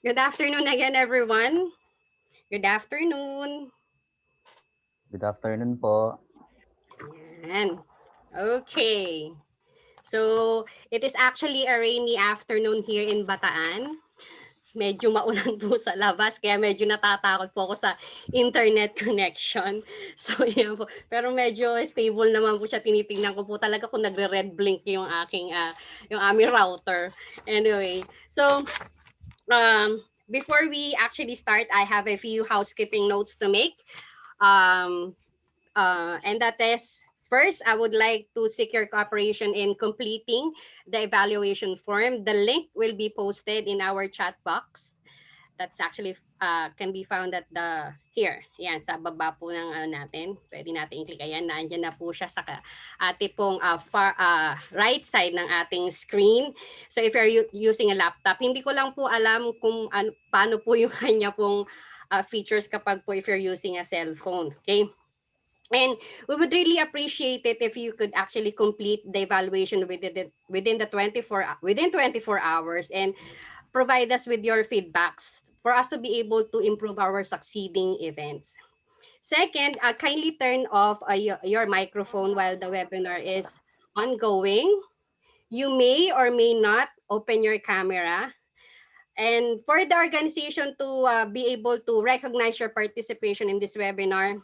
Good afternoon again, everyone. Good afternoon. Good afternoon po. Yan. Okay. So, it is actually a rainy afternoon here in Bataan. Medyo maulan po sa labas, kaya medyo natatakot po ako sa internet connection. So, yan po. Pero medyo stable naman po siya. Tinitingnan ko po talaga kung nagre-red blink yung yung aming router. Anyway, so, before we actually start, I have a few housekeeping notes to make. Um, and that is, first, I would like to seek your cooperation in completing the evaluation form. The link will be posted in our chat box. That's actually can be found at the here. Yan, sa baba po ng natin. Pwede natin i-click. Ayan, nandiyan na po siya sa ating pong right side ng ating screen. So if you're using a laptop, hindi ko lang po alam kung paano po yung kanya pong features kapag po if you're using a cellphone. Okay? And we would really appreciate it if you could actually complete the evaluation within 24 hours and provide us with your feedbacks for us to be able to improve our succeeding events. Second, kindly turn off your microphone while the webinar is ongoing. You may or may not open your camera. And for the organization to be able to recognize your participation in this webinar,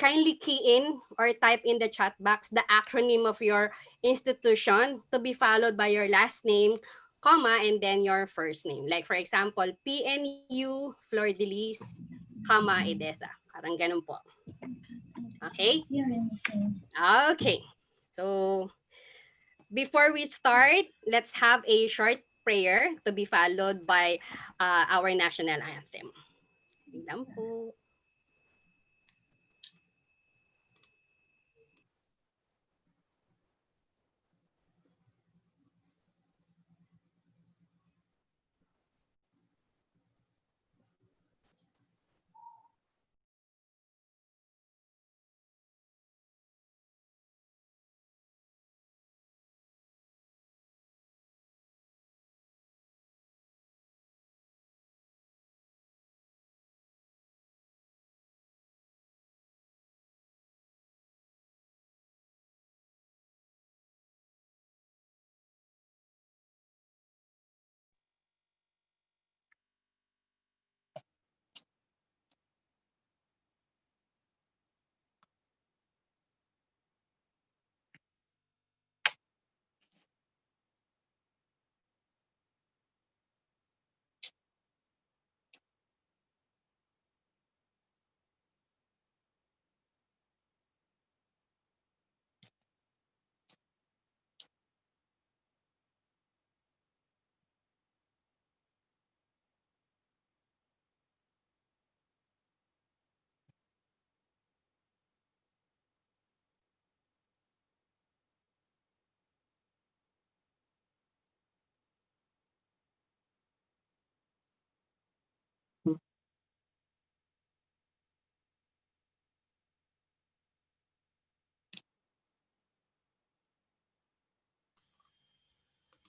kindly key in or type in the chat box the acronym of your institution to be followed by your last name, comma, and then your first name. Like for example, PNU Flordeliz, comma, Edessa. Parang ganun po. Okay? Okay. So, before we start, let's have a short prayer to be followed by our national anthem. Tingnan po.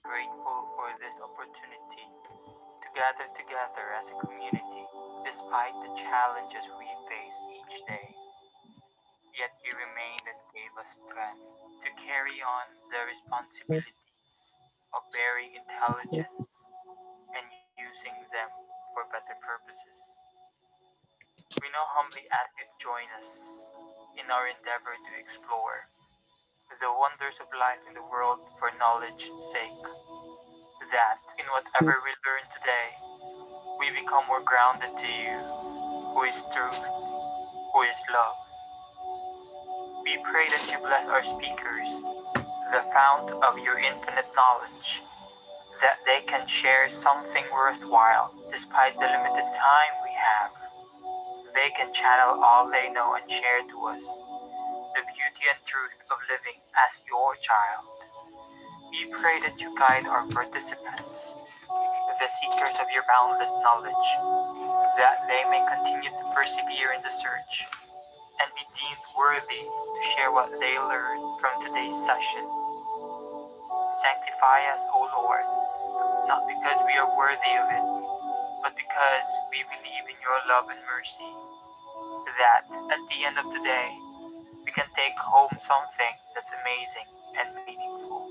Grateful for this opportunity to gather together as a community despite the challenges we face each day. Yet you remained and gave us strength to carry on the responsibilities of bearing intelligence and using them for better purposes. We now humbly ask you to join us in our endeavor to explore the wonders of life in the world for knowledge's sake, that in whatever we learn today, we become more grounded to you, who is truth, who is love. We pray that you bless our speakers, the fount of your infinite knowledge, that they can share something worthwhile despite the limited time we have. They can channel all they know and share to us the beauty and truth of living as your child. We pray that you guide our participants, the seekers of your boundless knowledge, that they may continue to persevere in the search and be deemed worthy to share what they learned from today's session. Sanctify us, O Lord, not because we are worthy of it, but because we believe in your love and mercy, that at the end of the day, we can take home something that's amazing and meaningful.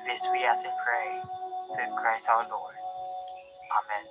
This we ask and pray through Christ our Lord. Amen.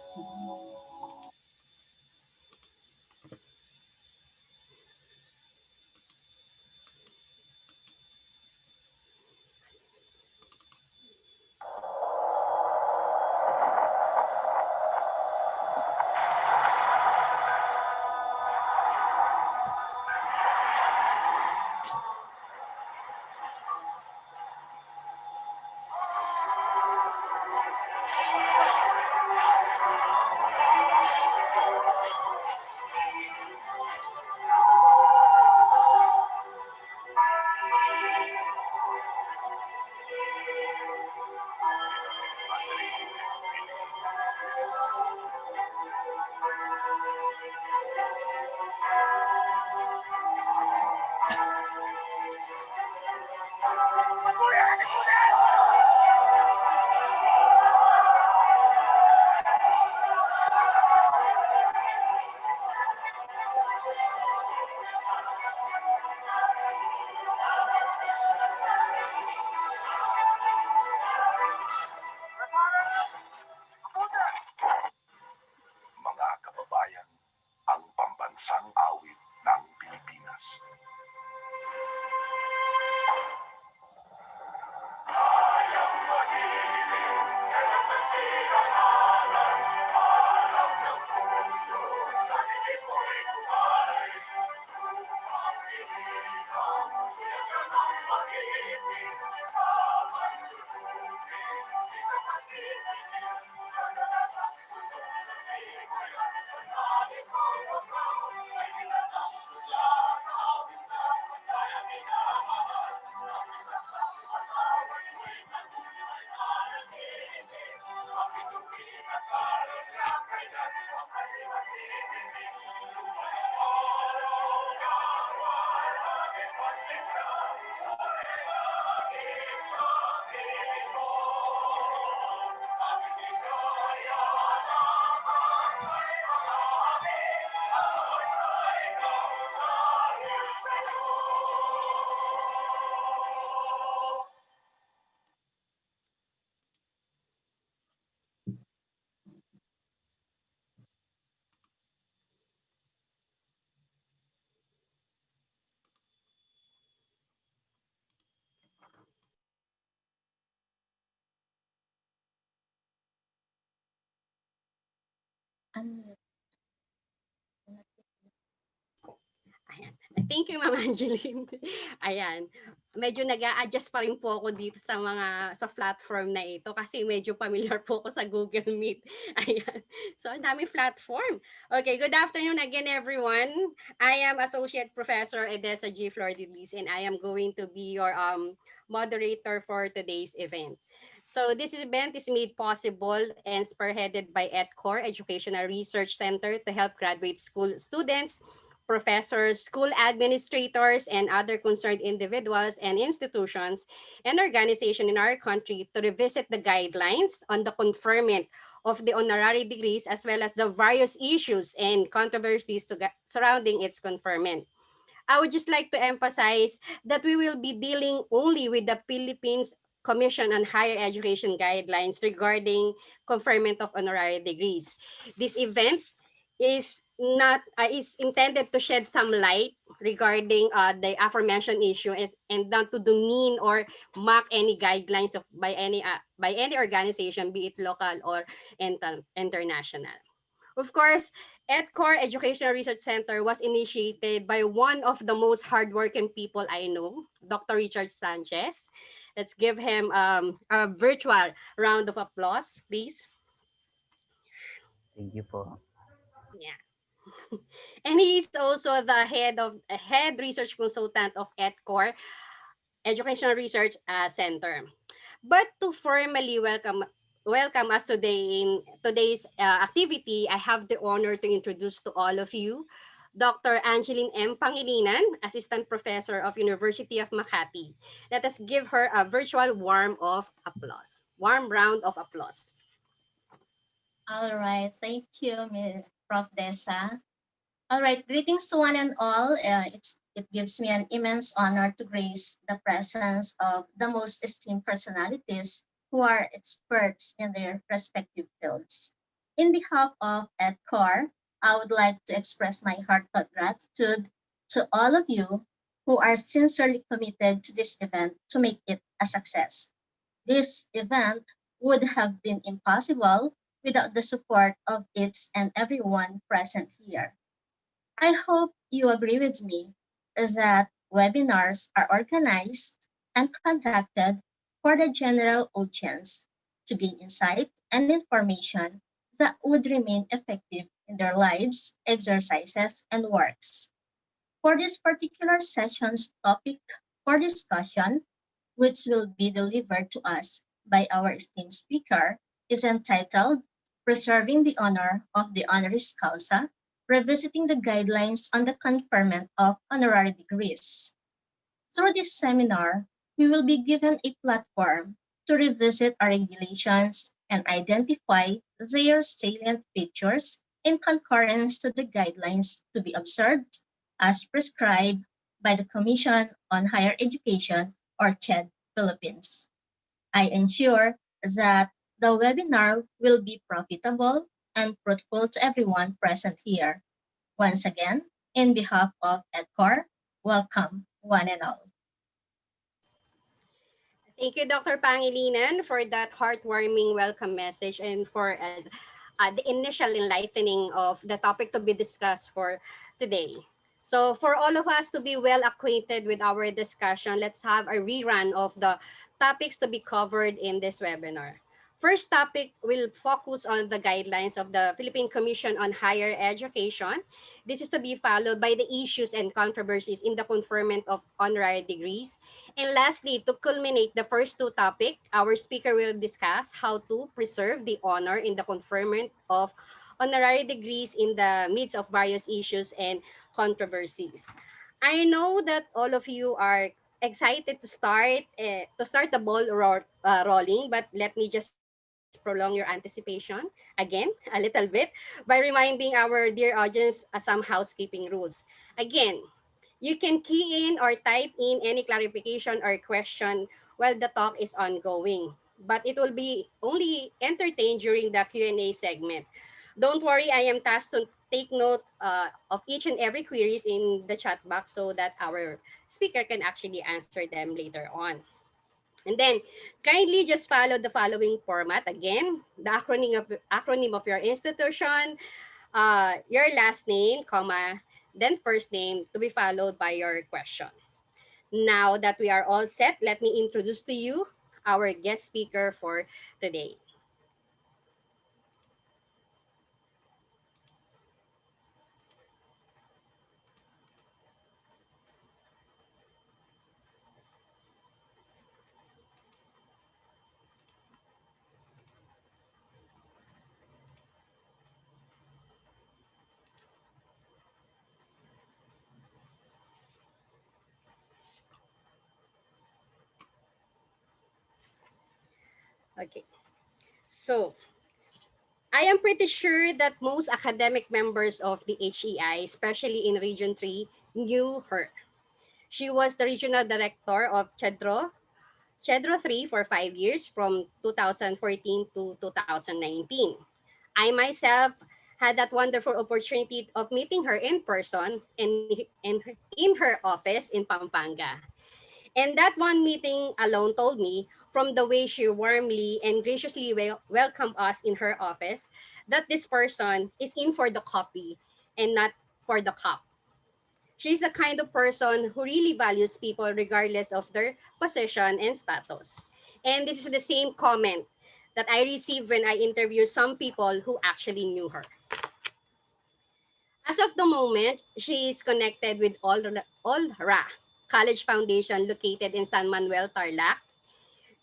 Mga kababayan, ang pambansang awit ng Pilipinas. Ayan. Thank you, Ma'am Angelyn. Ayan. Medyo nag-a-adjust pa rin po ako dito sa platform na ito kasi medyo familiar po ako sa Google Meet. Ayan. So, ang daming platform. Okay, good afternoon again, everyone. I am Associate Professor Edessa G. Flordeliz, and I am going to be your moderator for today's event. So this event is made possible and spearheaded by ETCOR, Educational Research Center, to help graduate school students, professors, school administrators, and other concerned individuals and institutions and organizations in our country to revisit the guidelines on the conferment of the honorary degrees as well as the various issues and controversies surrounding its conferment. I would just like to emphasize that we will be dealing only with the Philippines Commission on Higher Education guidelines regarding conferment of honorary degrees. This event is intended to shed some light regarding the aforementioned issue and not to demean or mock any guidelines by any organization, be it local or international. Of course, ETCOR Educational Research Center was initiated by one of the most hardworking people I know, Dr. Richard Sanchez. Let's give him a virtual round of applause, please. Thank you po. Yeah. And he is also the head research consultant of ETCOR Educational Research Center. But to formally welcome us today in today's activity, I have the honor to introduce to all of you Dr. Angelyn M. Pangilinan, Assistant Professor of University of Makati. Let us give her a virtual warm round of applause. Warm round of applause. All right, thank you, Prof. Dessa. All right, greetings to one and all. It gives me an immense honor to grace the presence of the most esteemed personalities who are experts in their respective fields. In behalf of ETCOR, I would like to express my heartfelt gratitude to all of you who are sincerely committed to this event to make it a success. This event would have been impossible without the support of each and everyone present here. I hope you agree with me that webinars are organized and conducted for the general audience to gain insight and information that would remain effective in their lives, exercises, and works. For this particular session's topic for discussion, which will be delivered to us by our esteemed speaker, is entitled Preserving the Honor of the Honoris Causa, Revisiting the Guidelines on the Conferment of Honorary Degrees. Through this seminar, we will be given a platform to revisit our regulations and identify their salient features in concurrence to the guidelines to be observed as prescribed by the Commission on Higher Education or CHED Philippines. I ensure that the webinar will be profitable and fruitful to everyone present here. Once again, in behalf of EDCOR, welcome one and all. Thank you, Dr. Pangilinan, for that heartwarming welcome message and for the initial enlightening of the topic to be discussed for today. So for all of us to be well acquainted with our discussion, let's have a rerun of the topics to be covered in this webinar. First topic will focus on the guidelines of the Philippine Commission on Higher Education. This is to be followed by the issues and controversies in the conferment of honorary degrees. And lastly, to culminate the first two topics, our speaker will discuss how to preserve the honor in the conferment of honorary degrees in the midst of various issues and controversies. I know that all of you are excited to start the ball rolling, but let me just prolong your anticipation again a little bit by reminding our dear audience some housekeeping rules. Again, you can key in or type in any clarification or question while the talk is ongoing, but it will be only entertained during the Q&A segment. Don't worry, I am tasked to take note of each and every queries in the chat box so that our speaker can actually answer them later on. And then kindly just follow the following format. Again, the acronym of your institution, your last name, comma, then first name to be followed by your question. Now that we are all set, let me introduce to you our guest speaker for today. Okay. So, I am pretty sure that most academic members of the HEI, especially in Region 3, knew her. She was the regional director of CEDRO 3 for 5 years from 2014 to 2019. I myself had that wonderful opportunity of meeting her in person in her office in Pampanga. And that one meeting alone told me, from the way she warmly and graciously welcomed us in her office, that this person is in for the copy and not for the cup. She's the kind of person who really values people regardless of their position and status. And this is the same comment that I received when I interviewed some people who actually knew her. As of the moment, she is connected with Ra College Foundation located in San Manuel, Tarlac.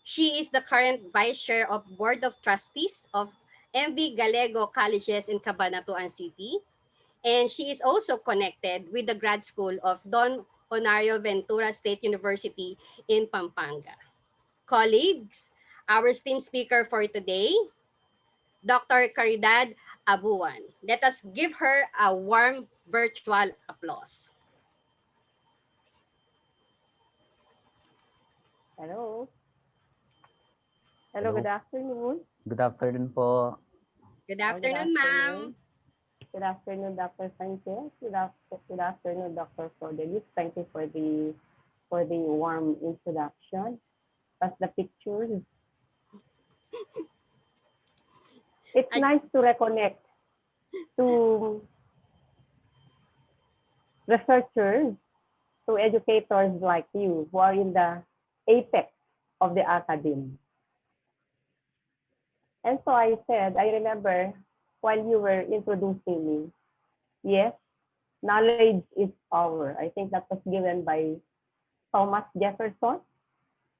She is the current Vice Chair of Board of Trustees of MV Galego Colleges in Cabanatuan City. And she is also connected with the grad school of Don Honorio Ventura State University in Pampanga. Colleagues, our esteemed speaker for today Dr. Caridad Abuan. Let us give her a warm virtual applause. Hello. Hello. Good afternoon. Good afternoon po. Good Oh, good afternoon, ma'am. afternoon. Good afternoon, Dr. Sanchez. Good afternoon, Dr. Flordeliz. Thank you for the warm introduction. That's the pictures. It's nice to reconnect to researchers, to educators like you who are in the apex of the academy. And so I said, I remember while you were introducing me, yes, knowledge is power. I think that was given by Thomas Jefferson.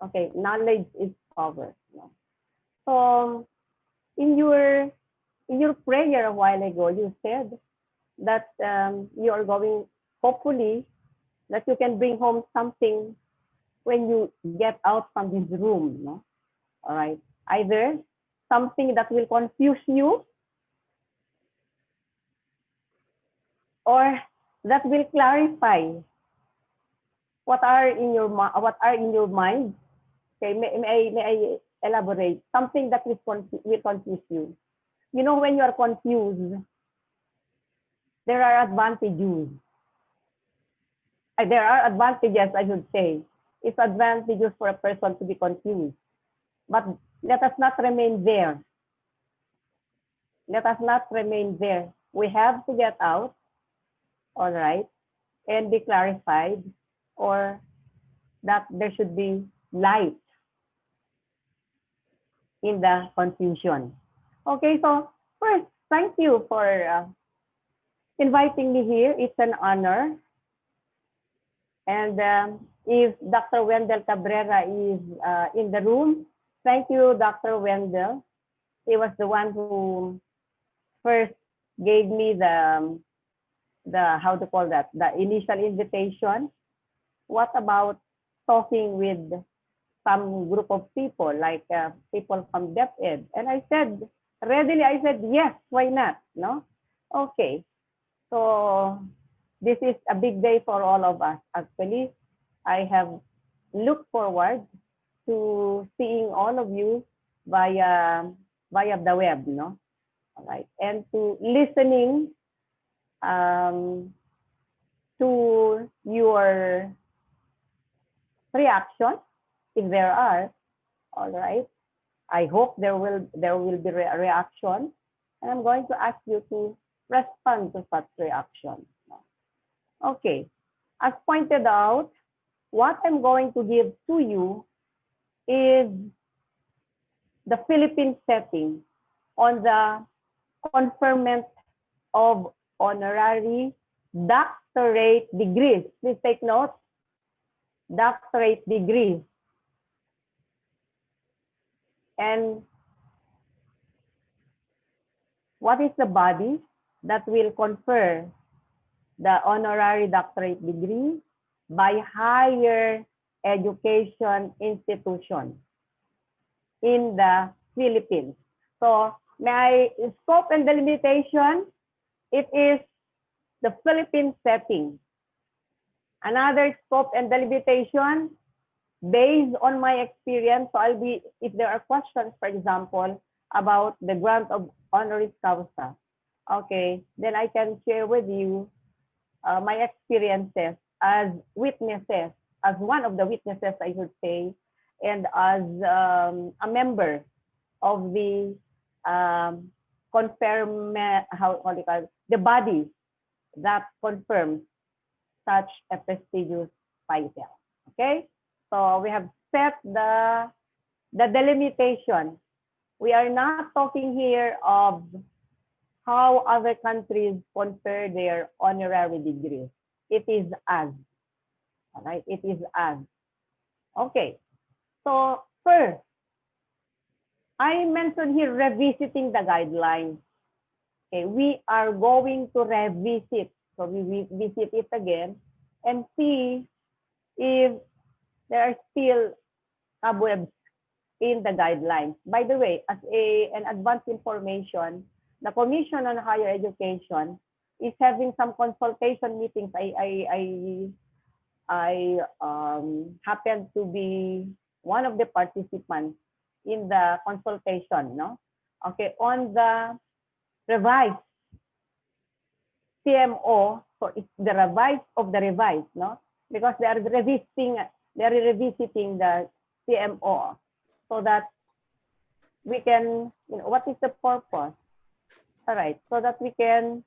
Okay, knowledge is power. So in your prayer a while ago, you said that you are going, hopefully, that you can bring home something when you get out from this room. No? All right. Either something that will confuse you or that will clarify what are in your mind. Okay, may I elaborate something that will confuse you? You know, when you are confused, there are advantages. There are advantages, I should say. It's advantageous for a person to be confused. But let us not remain there. Let us not remain there. We have to get out, all right, and be clarified, or that there should be light in the confusion. Okay, so first, thank you for inviting me here. It's an honor. And if Dr. Wendell Cabrera is in the room, thank you, Dr. Wendell. He was the one who first gave me the how to call that, the initial invitation. What about talking with some group of people, like people from DepEd? And I said, readily, I said, yes, why not? No? Okay. So this is a big day for all of us. Actually, I have looked forward to seeing all of you via the web, no? All right, and to listening to your reaction, if there are. All right, I hope there will be a reaction, and I'm going to ask you to respond to such reaction. Okay, as pointed out, what I'm going to give to you is the Philippine setting on the conferment of honorary doctorate degrees. Please take note, doctorate degrees. And what is the body that will confer the honorary doctorate degree? By higher education institution in the Philippines. So may I scope and delimitation? It is the Philippine setting. Another scope and delimitation based on my experience. So I'll be, if there are questions, for example, about the grant of Honoris Causa, okay, then I can share with you my experiences as witnesses, as one of the witnesses, I should say, and as a member of the the body that confirms such a prestigious title. Okay, so we have set the delimitation. We are not talking here of how other countries confer their honorary degrees. It is as. All right, it is as. Okay, so first, I mentioned here revisiting the guidelines. Okay, we are going to revisit. So we visit it again and see if there are still cobwebs in the guidelines. By the way, as an advanced information, the Commission on Higher Education is having some consultation meetings. I happen to be one of the participants in the consultation, no? Okay, on the revised CMO, so it's the revised of the revised, no? Because they are revisiting the CMO so that we can, what is the purpose? All right, so that we can,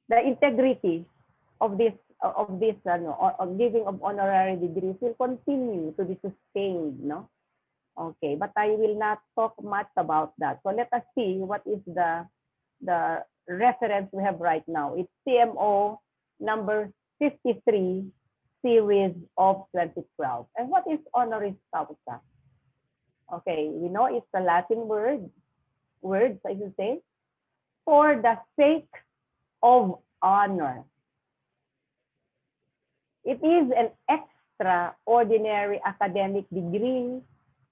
the integrity of this of giving of honorary degrees will continue to be sustained, no? Okay, but I will not talk much about that. So let us see what is the reference we have right now. It's CMO number 53, series of 2012. And what is honoris causa? Okay, we know it's a Latin words, I should say, for the sake of honor. It is an extraordinary academic degree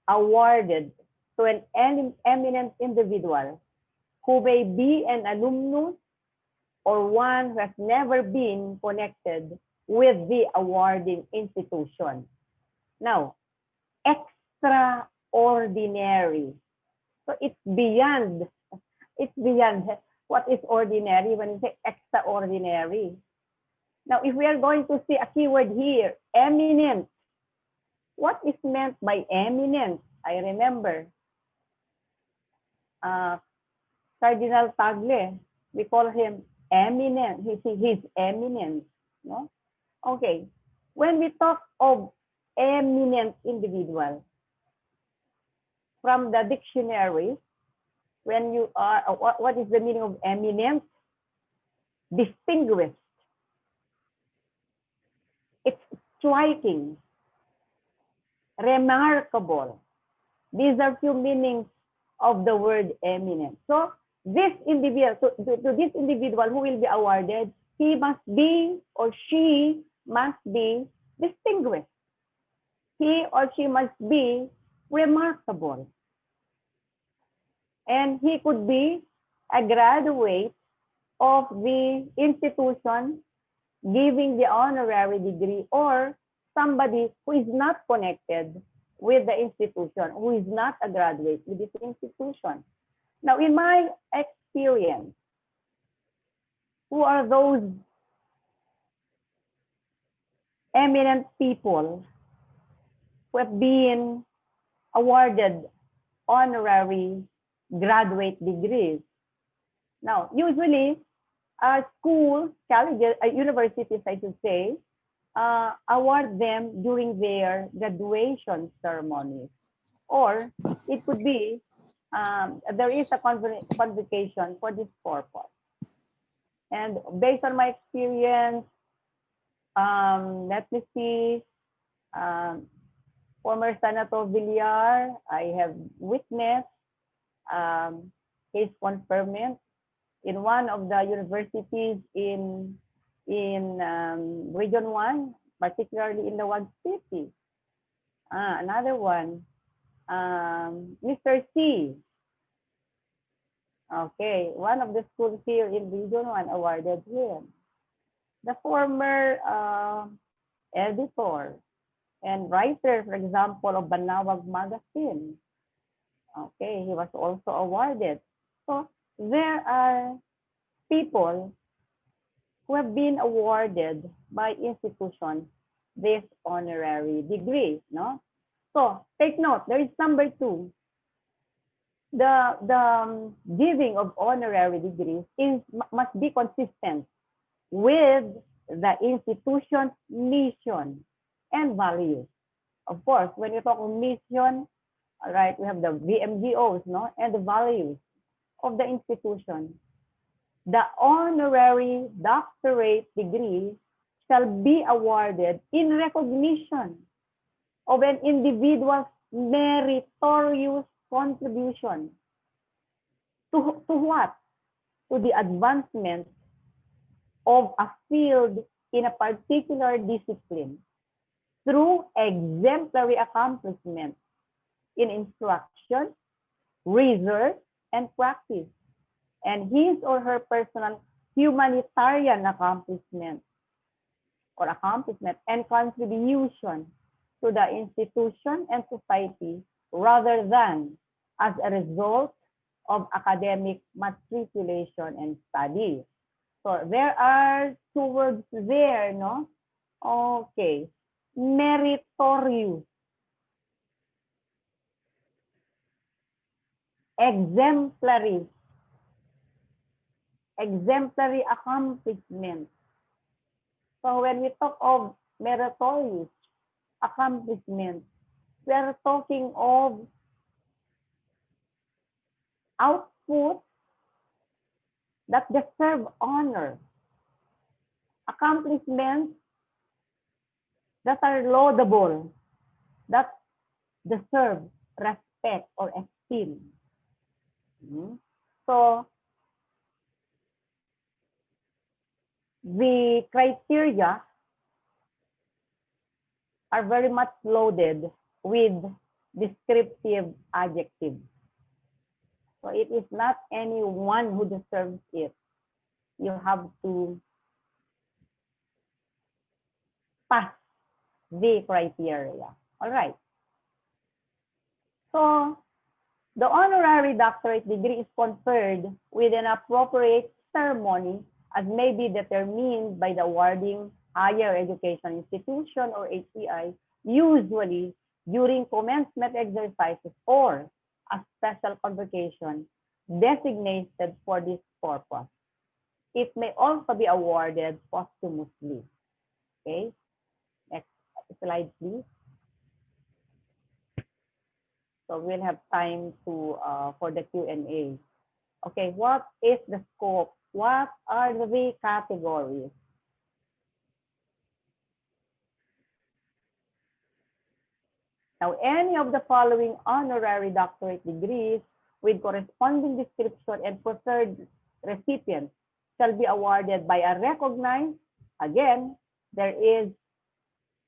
awarded to an eminent individual who may be an alumnus or one who has never been connected with the awarding institution. Now, extraordinary. So it's beyond what is ordinary when you say extraordinary. Now, if we are going to see a keyword here, eminent. What is meant by eminent? I remember Cardinal Tagle, we call him eminent. He's eminent. No? Okay. When we talk of eminent individual, from the dictionary, when you are, what is the meaning of eminent? Distinguished. It's striking, remarkable. These are few meanings of the word eminent. So this individual, to this individual who will be awarded, he must be or she must be distinguished. He or she must be remarkable. And he could be a graduate of the institution giving the honorary degree, or somebody who is not connected with the institution, who is not a graduate with this institution. Now, in my experience, who are those eminent people who have been awarded honorary graduate degrees? Now, usually, schools, colleges, universities, I should say, award them during their graduation ceremonies. Or it could be, there is a convocation for this purpose. And based on my experience, let me see, former Senator Villar, I have witnessed his conferment in one of the universities in Region 1, particularly in the Wag City. Another one, Mr. C. Okay, one of the schools here in Region 1 awarded him. The former editor and writer, for example, of Banawag Magazine. Okay, he was also awarded. So there are people who have been awarded by institutions this honorary degree, no? So take note, there is number 2. The giving of honorary degrees must be consistent with the institution's mission and values. Of course, when you talk of mission, all right, we have the VMGOs, no, and the values of the institution. The honorary doctorate degree shall be awarded in recognition of an individual's meritorious contribution to what? To the advancement of a field in a particular discipline. through exemplary accomplishment in instruction, research, and practice, and his or her personal humanitarian accomplishment and contribution to the institution and society rather than as a result of academic matriculation and study. So there are two words there, no? Okay. Meritorious. Exemplary. Exemplary accomplishment. So when we talk of meritorious accomplishment, we are talking of output that deserve honor, accomplishments that are laudable, that deserve respect or esteem. So the criteria are very much loaded with descriptive adjectives. So it is not anyone who deserves it. You have to pass the criteria. All right. So the honorary doctorate degree is conferred with an appropriate ceremony as may be determined by the awarding higher education institution or HEI, usually during commencement exercises or a special convocation designated for this purpose. It may also be awarded posthumously. Okay, next slide, please. So we'll have time to for the Q&A. Okay, what is the scope? What are the categories? Now, any of the following honorary doctorate degrees with corresponding description and preferred recipients shall be awarded by a recognized, again, there is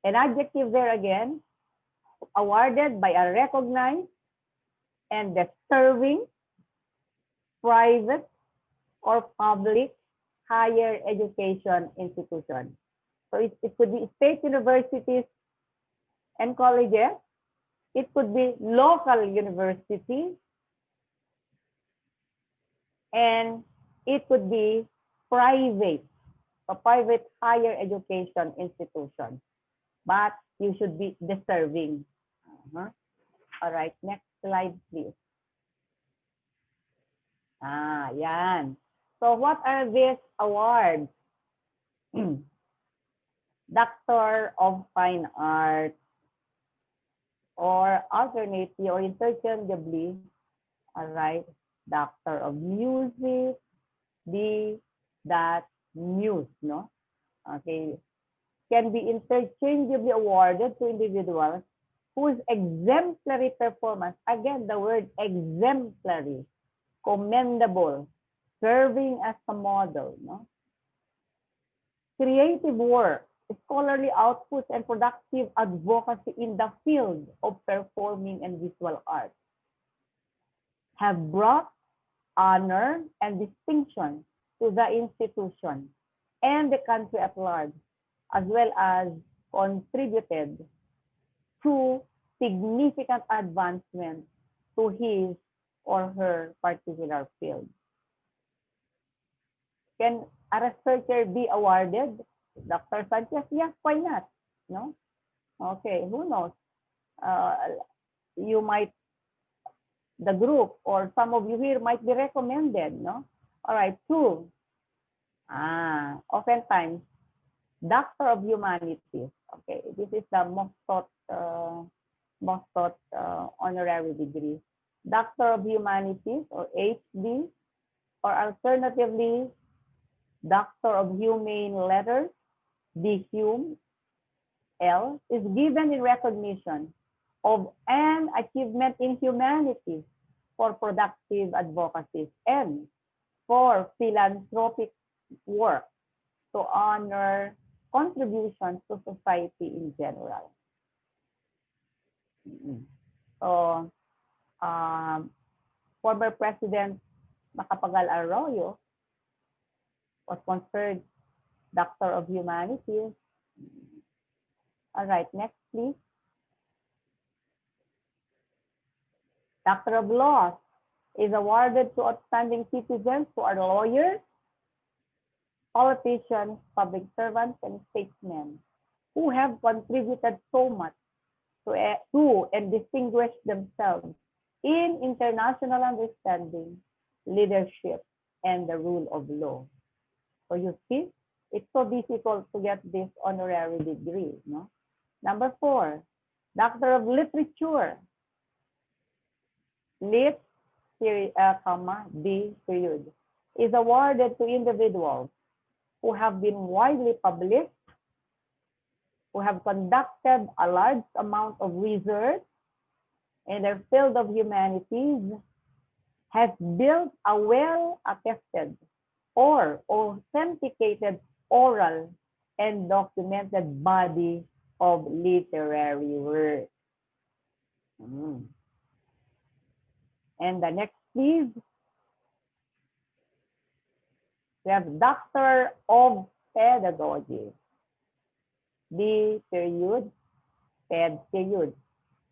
an adjective there again, awarded by a recognized and deserving private or public higher education institution. So it could be state universities and colleges. It could be local universities. And it could be private, a private higher education institution. But you should be deserving. All right, next slide, please. Yan. So what are these awards? Doctor of Fine Arts, or alternately or interchangeably, all right, Doctor of Music, Muse, no? Okay, can be interchangeably awarded to individuals whose exemplary performance, again, the word exemplary, commendable, serving as a model, no? Creative work, scholarly outputs, and productive advocacy in the field of performing and visual arts have brought honor and distinction to the institution and the country at large, as well as contributed to significant advancement to his or her particular field. Can a researcher be awarded? Dr. Sanchez, yes, why not? No? Okay, who knows? You might, the group or some of you here might be recommended, no? All right, two. Oftentimes, Doctor of Humanities. Okay, this is the most taught honorary degree. Doctor of Humanities or HD, or alternatively, Doctor of Humane Letters, DHUM, L, is given in recognition of an achievement in humanities for productive advocacy and for philanthropic work to honor contributions to society in general. So, former President Macapagal Arroyo was conferred Doctor of Humanities. All right, next, please. Doctor of Laws is awarded to outstanding citizens who are lawyers, politicians, public servants, and statesmen who have contributed so much to and distinguish themselves in international understanding, leadership, and the rule of law. So you see, it's so difficult to get this honorary degree. No? Number 4, Doctor of Literature. Lit, D period, is awarded to individuals who have been widely published, who have conducted a large amount of research in their field of humanities, has built a well-attested or authenticated oral and documented body of literary work. And the next, please. We have Doctor of Pedagogy. D period, Ped period.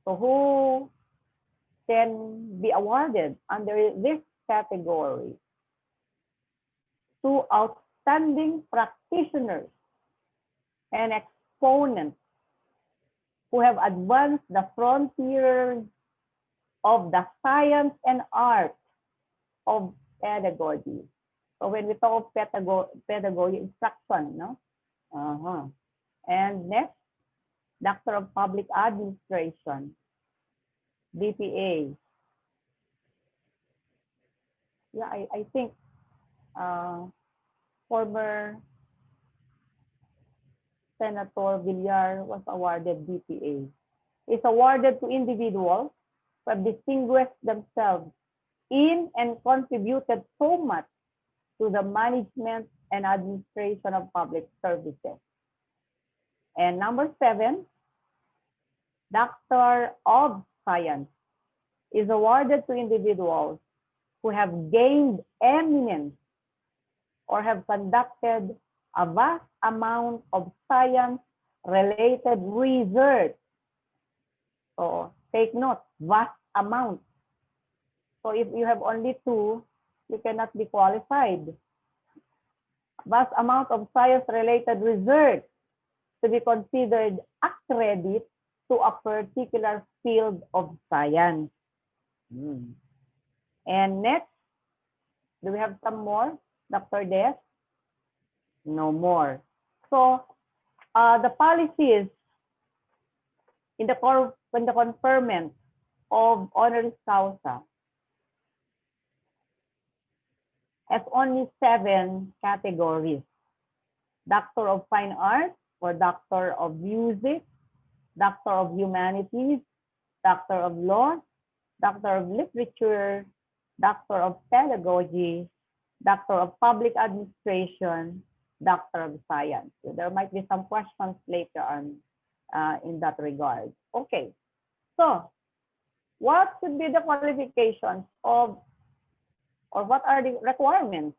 So who can be awarded under this category? To outstanding practitioners and exponents who have advanced the frontiers of the science and art of pedagogy. So when we talk of pedagogy, instruction, no? And next, Doctor of Public Administration, DPA. Yeah, I think former Senator Villar was awarded DPA. It's awarded to individuals who have distinguished themselves in and contributed so much to the management and administration of public services. And number 7, Doctor of Science is awarded to individuals who have gained eminence or have conducted a vast amount of science-related research. So take note, vast amount. So if you have only 2, you cannot be qualified. Vast amount of science-related research to be considered a credit to a particular field of science. And next, do we have some more, Dr. Des? No more. So the policies in the conferment of Honoris Causa has only 7 categories. Doctor of Fine Arts or Doctor of Music, Doctor of Humanities, Doctor of Law, Doctor of Literature, Doctor of Pedagogy, Doctor of Public Administration, Doctor of Science. So there might be some questions later on in that regard. Okay, so what should be the qualifications of, or what are the requirements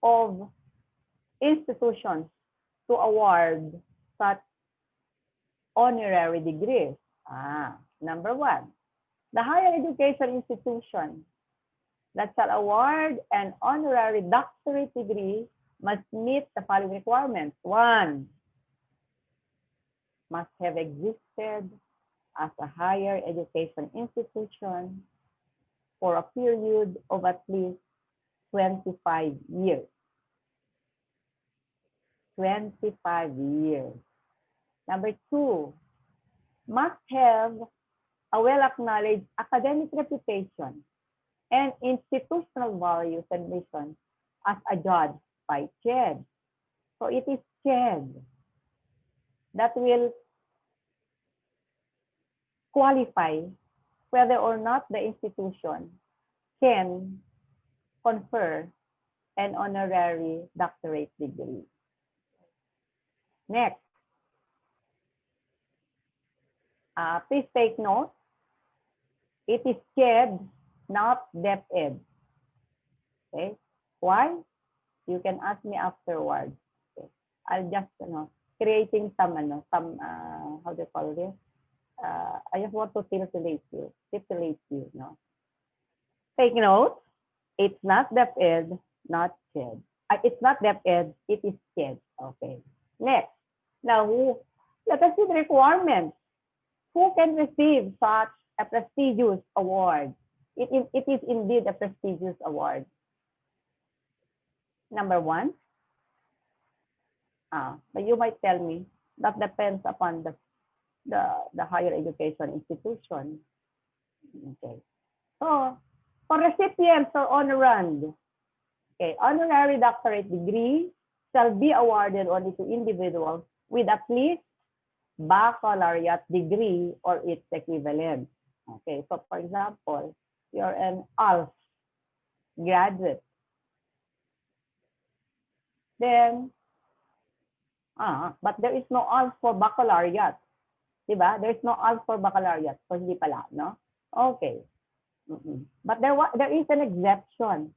of institutions to award such honorary degrees? Number 1, the higher education institution that shall award an honorary doctorate degree must meet the following requirements. 1, must have existed as a higher education institution for a period of at least 25 years. 25 years. Number 2, must have a well-acknowledged academic reputation and institutional values and mission as adjudged by CHED. So it is CHED that will qualify whether or not the institution can confer an honorary doctorate degree. Next, please take note It is CHED, not DepEd. Okay? Why? You can ask me afterwards. Okay. I'll just, creating some, how do you call this? I just want to stipulate you, no? Take note, it's not DepEd, not CHED. It's not DepEd, it is CHED. Okay. Next. Now, let us see the requirements. Who can receive such a prestigious award? It is indeed a prestigious award. Number one, but you might tell me that depends upon the higher education institution. Okay. So, for recipients or honorand, okay, honorary doctorate degree shall be awarded only to individuals with at least baccalaureate degree or its equivalent. Okay, so for example, you're an ALF graduate. Then, but there is no ALF for baccalaureate. Diba? There is no ALF for baccalaureate. So hindi pala, no? Okay. But there is an exception.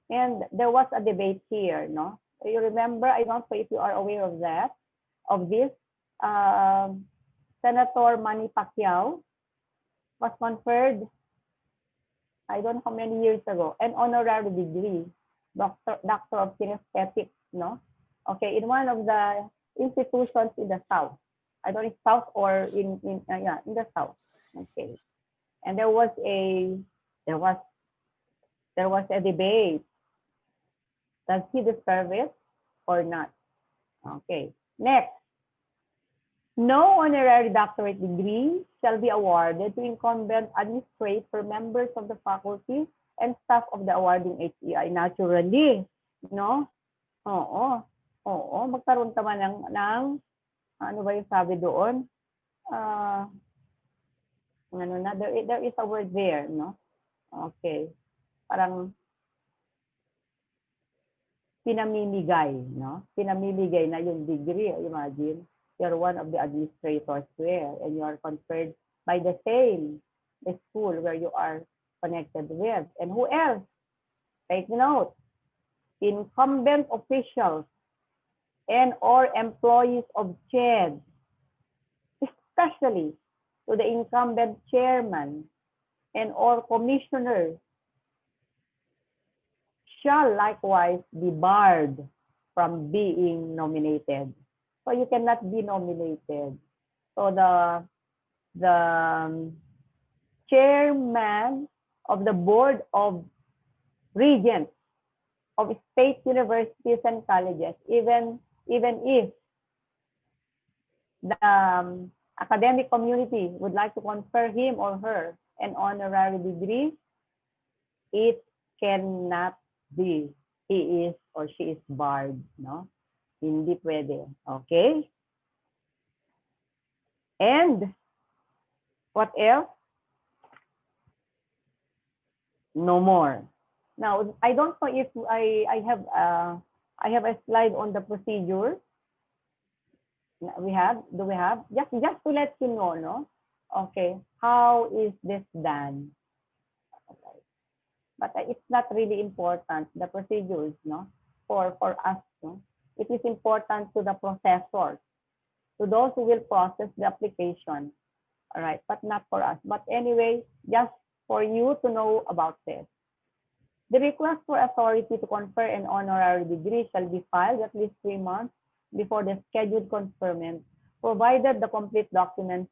And there was a debate here, no? You remember, I don't know if you are aware of that, of this. Senator Manny Pacquiao was conferred, I don't know how many years ago, an honorary degree, doctor of kinesthetics, no? Okay, in one of the institutions in the South. I don't know if South or in the South. Okay, and there was a debate. Does he deserve it or not? Okay, next. No honorary doctorate degree shall be awarded to incumbent administrator, members of the faculty, and staff of the awarding HEI. Naturally, no? Oo, magkaroon naman ng ano ba yung sabi doon? There is a word there, no? Okay. Parang pinamimigay, no? Pinamimigay na yung degree, imagine. You're one of the administrators there and you are conferred by the school where you are connected with. And who else? Take note. Incumbent officials and or employees of CHED, especially to the incumbent chairman and or commissioners, shall likewise be barred from being nominated. So you cannot be nominated. So the chairman of the board of regents of state universities and colleges, even if the academic community would like to confer him or her an honorary degree, it cannot be. He is or she is barred, no? Hindi pwede. Okay? And what else? No more. Now, I don't know if I have a slide on the procedure. Do we have? Just to let you know, no? Okay. How is this done? Okay. But it's not really important, the procedures, no? For us, no? It is important to the processors, to those who will process the application, all right, but not for us. But anyway, just for you to know about this. The request for authority to confer an honorary degree shall be filed at least 3 months before the scheduled conferment, provided the complete documents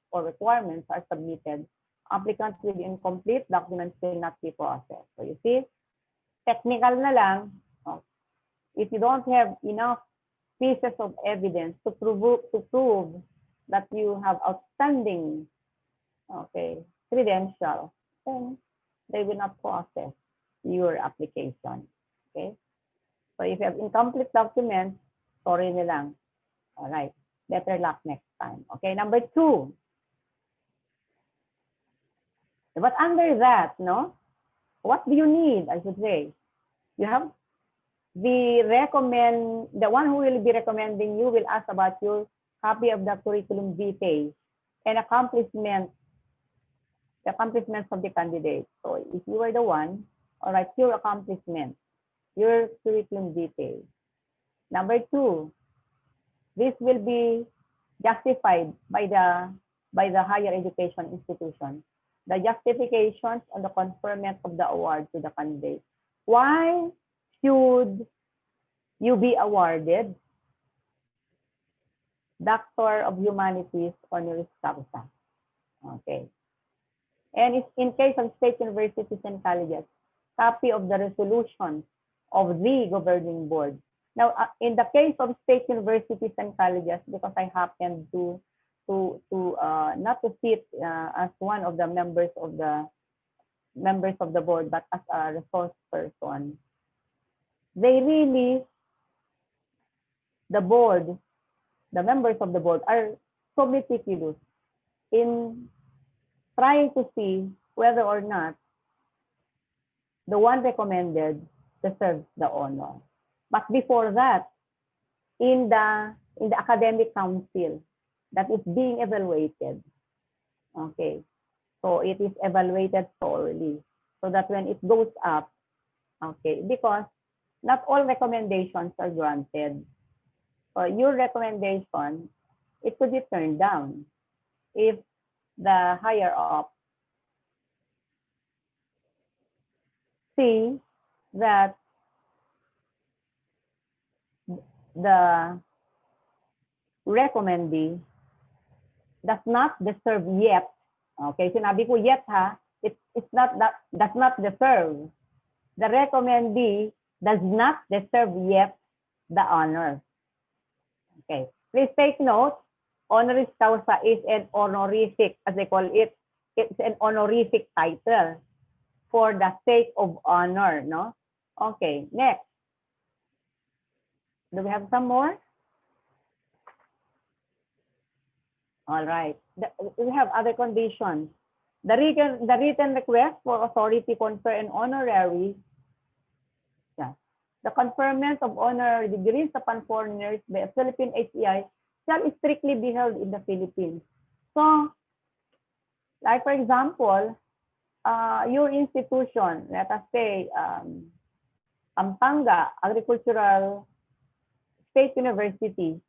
or requirements are submitted. Applicants with incomplete documents will not be processed. So you see, technical na lang. If you don't have enough pieces of evidence to prove that you have outstanding, okay, credentials, then they will not process your application. Okay. So if you have incomplete documents, sorry na lang. All right. Better luck next time. Okay. Number 2. But under that, no, what do you need? I should say, you have the one who will be recommending you will ask about your copy of the curriculum vitae and accomplishment the accomplishments of the candidate. So if you are the one, all right, your accomplishment, your curriculum details. Number 2, this will be justified by the higher education institution. The justifications on the conferment of the award to the candidate. Why should you be awarded Doctor of Humanities Honoris Causa? Okay. And if in case of state universities and colleges, copy of the resolution of the governing board. Now, in the case of state universities and colleges, because I happen to not to sit as one of the members of the board, but as a resource person, they really, the board, the members of the board are so meticulous in trying to see whether or not the one recommended deserves the honor. But before that, in the academic council that is being evaluated, okay, so it is evaluated thoroughly so that when it goes up, okay, because not all recommendations are granted. So your recommendation, it could be turned down if the higher up see that the recommendee does not deserve yet. Okay, sinabi ko yet ha, it's not that does not deserve. The recommendee does not deserve yet the honor. Okay, please take note, honoris causa is an honorific, as they call it, it's an honorific title for the sake of honor, no? Okay, next. Do we have some more? All right. We have other conditions. The written request for authority confer an honorary. Yeah. The conferment of honorary degrees upon foreigners by a Philippine HEI shall strictly be held in the Philippines. So, like for example, your institution, let us say, Pampanga Agricultural State University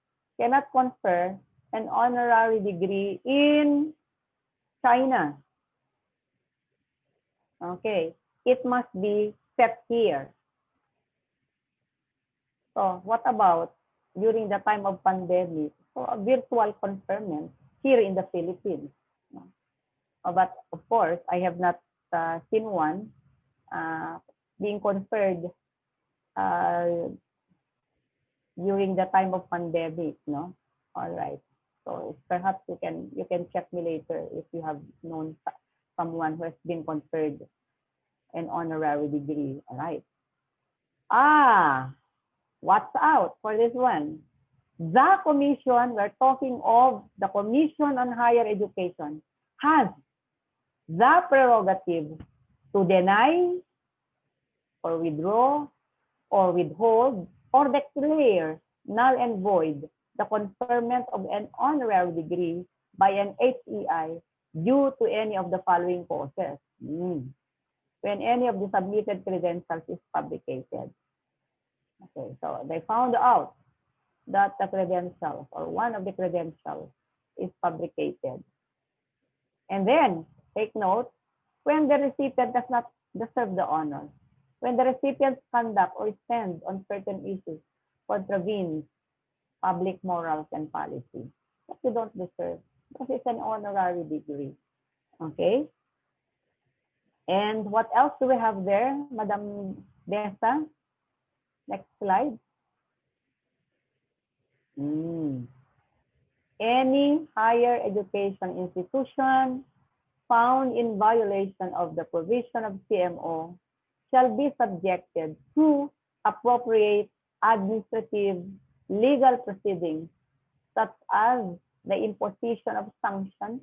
cannot confer an honorary degree in China. Okay, it must be set here. So what about during the time of pandemic? So a virtual conferment here in the Philippines. But of course, I have not seen one being conferred during the time of pandemic, no? All right. So perhaps you can check me later if you have known someone who has been conferred an honorary degree. All right. Watch out for this one. The commission, we're talking of the Commission on Higher Education, has the prerogative to deny or withdraw or withhold or declare null and void the conferment of an honorary degree by an HEI due to any of the following causes. When any of the submitted credentials is fabricated. Okay, so they found out that the credentials or one of the credentials is fabricated. And then, take note, when the recipient does not deserve the honor, when the recipient's conduct or stand on certain issues contravenes public morals and policy, that you don't deserve because it's an honorary degree. Okay? And what else do we have there, Madam Dessa? Next slide. Any higher education institution found in violation of the provision of CMO shall be subjected to appropriate administrative legal proceedings, such as the imposition of sanctions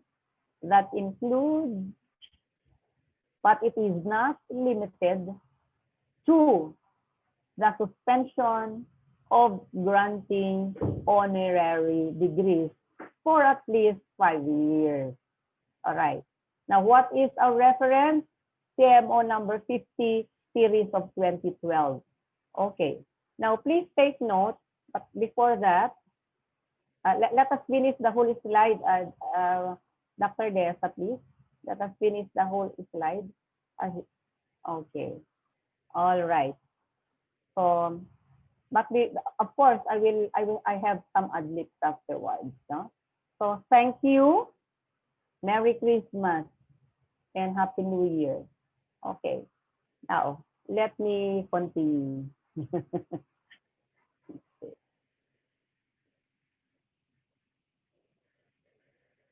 that include, but it is not limited to, the suspension of granting honorary degrees for at least 5 years. All right. Now, what is our reference? CMO number 50, series of 2012. Okay. Now, please take note, but before that, let us finish the whole slide, Dr. Edessa, please. Let us finish the whole slide. Okay. All right. So, but of course, I have some ad-libs afterwards. No? So, thank you. Merry Christmas and Happy New Year. Okay. Now, let me continue.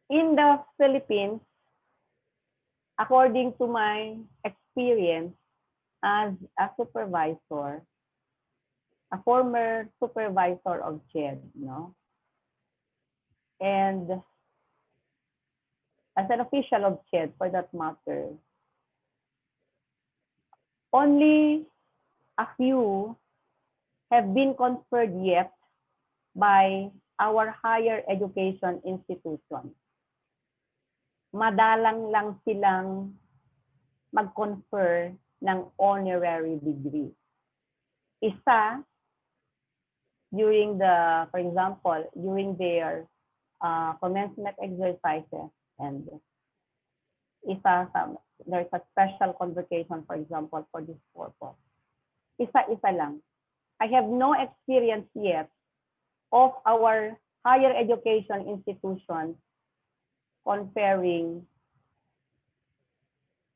In the Philippines, according to my experience as a supervisor, a former supervisor of CHED, no? And as an official of CHED for that matter, only a few have been conferred yet by our higher education institution. Madalang lang silang mag-confer ng honorary degree. Isa, during the, for example, during their commencement exercises, and isa, there's a special convocation, for example, for this purpose. Isa-isa lang. I have no experience yet of our higher education institutions conferring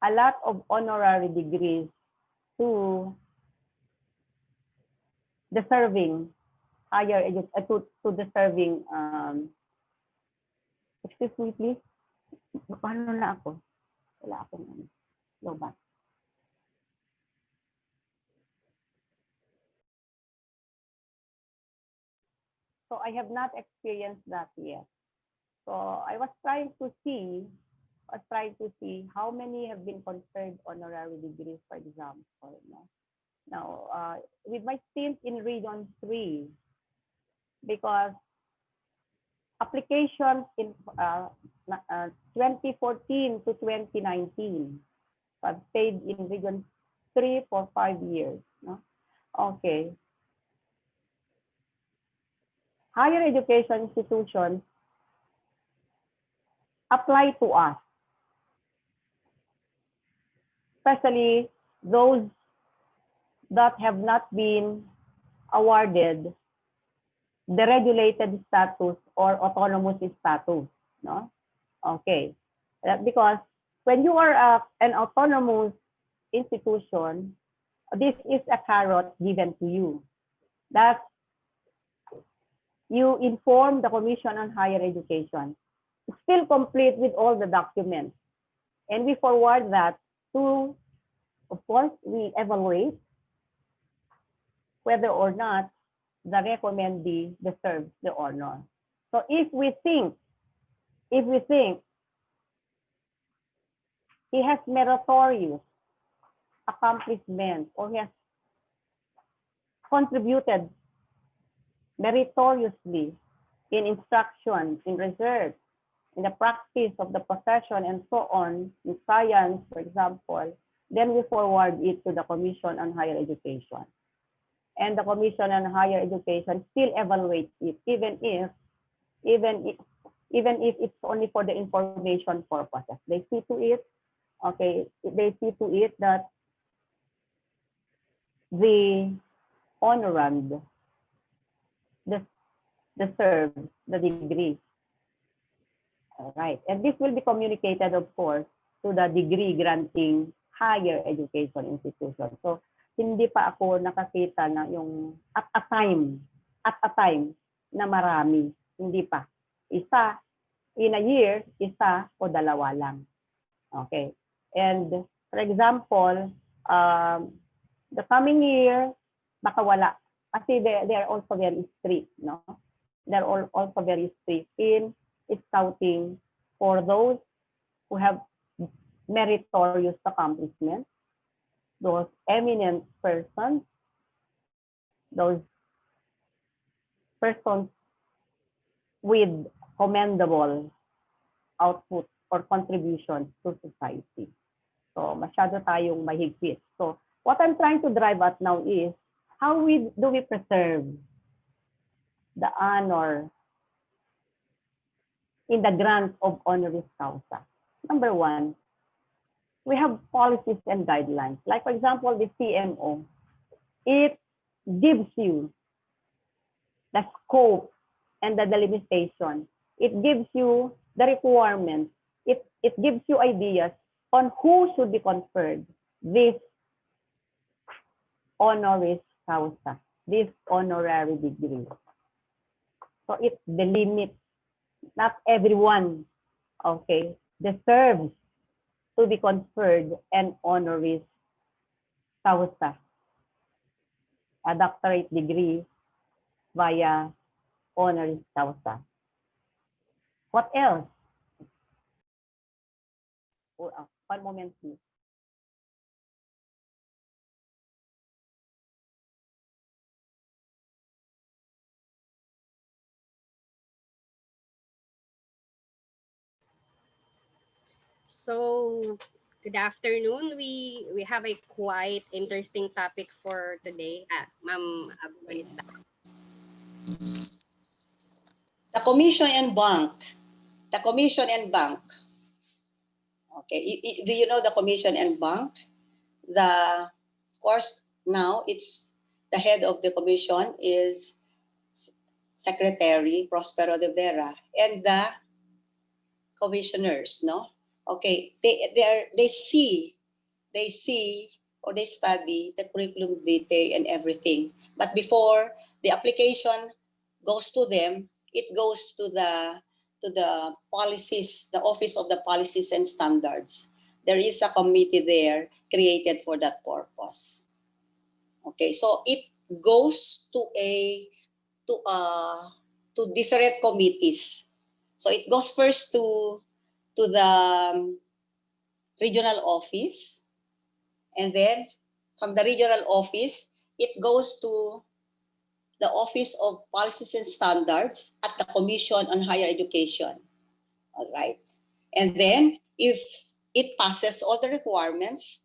a lot of honorary degrees to deserving higher education, to deserving, excuse me please, paano na ako? Wala akong lobat. So I have not experienced that yet. So I was trying to see how many have been conferred honorary degrees, for example. No? Now, with my stint in Region 3, because applications in 2014 to 2019, so I've stayed in Region 3 for 5 years. No? Okay. Higher education institutions apply to us, especially those that have not been awarded the regulated status or autonomous status. No? Okay. Because when you are an autonomous institution, this is a carrot given to you. That you inform the Commission on Higher Education. Still complete with all the documents. And we forward that to, of course, we evaluate whether or not the recommendee deserves the honor. So if we think he has meritorious accomplishment or he has contributed meritoriously in instruction, in research, in the practice of the profession, and so on, in science, for example, then we forward it to the Commission on Higher Education. And the Commission on Higher Education still evaluates it, even if it's only for the information purposes. They see to it, okay, they see to it that the honorand deserves the degree. All right, and this will be communicated, of course, to the degree granting higher education institution. So, hindi pa ako nakakita na yung at a time na marami. Hindi pa. Isa, in a year, isa o dalawa lang. Okay. And for example, the coming year, baka wala. Kasi they are also very strict, no? They're also very strict in scouting for those who have meritorious accomplishments, those eminent persons, those persons with commendable output or contributions to society. So, masyado tayong mahigpit. So, what I'm trying to drive at now is, how do we preserve the honor in the grant of honoris causa? Number one, we have policies and guidelines. Like, for example, the CMO, it gives you the scope and the delimitation. It gives you the requirements. It gives you ideas on who should be conferred this honoris causa, this honorary degree. So it delimits, not everyone, okay, deserves to be conferred an honoris causa, a doctorate degree via honoris causa. What else? One moment, please. So, good afternoon. We have a quite interesting topic for today. Ma'am Abuan is back. The Commission and Bank. The Commission and Bank. Okay, do you know the Commission and Bank? Of course, now it's the head of the commission is Secretary Prospero de Vera, and the commissioners, no? Okay, they see or they study the curriculum vitae and everything. But before the application goes to them, it goes to the policies, the Office of the Policies and Standards. There is a committee there created for that purpose. Okay, so it goes to different committees. So it goes first to the regional office, and then from the regional office, it goes to the Office of Policies and Standards at the Commission on Higher Education. All right. And then if it passes all the requirements,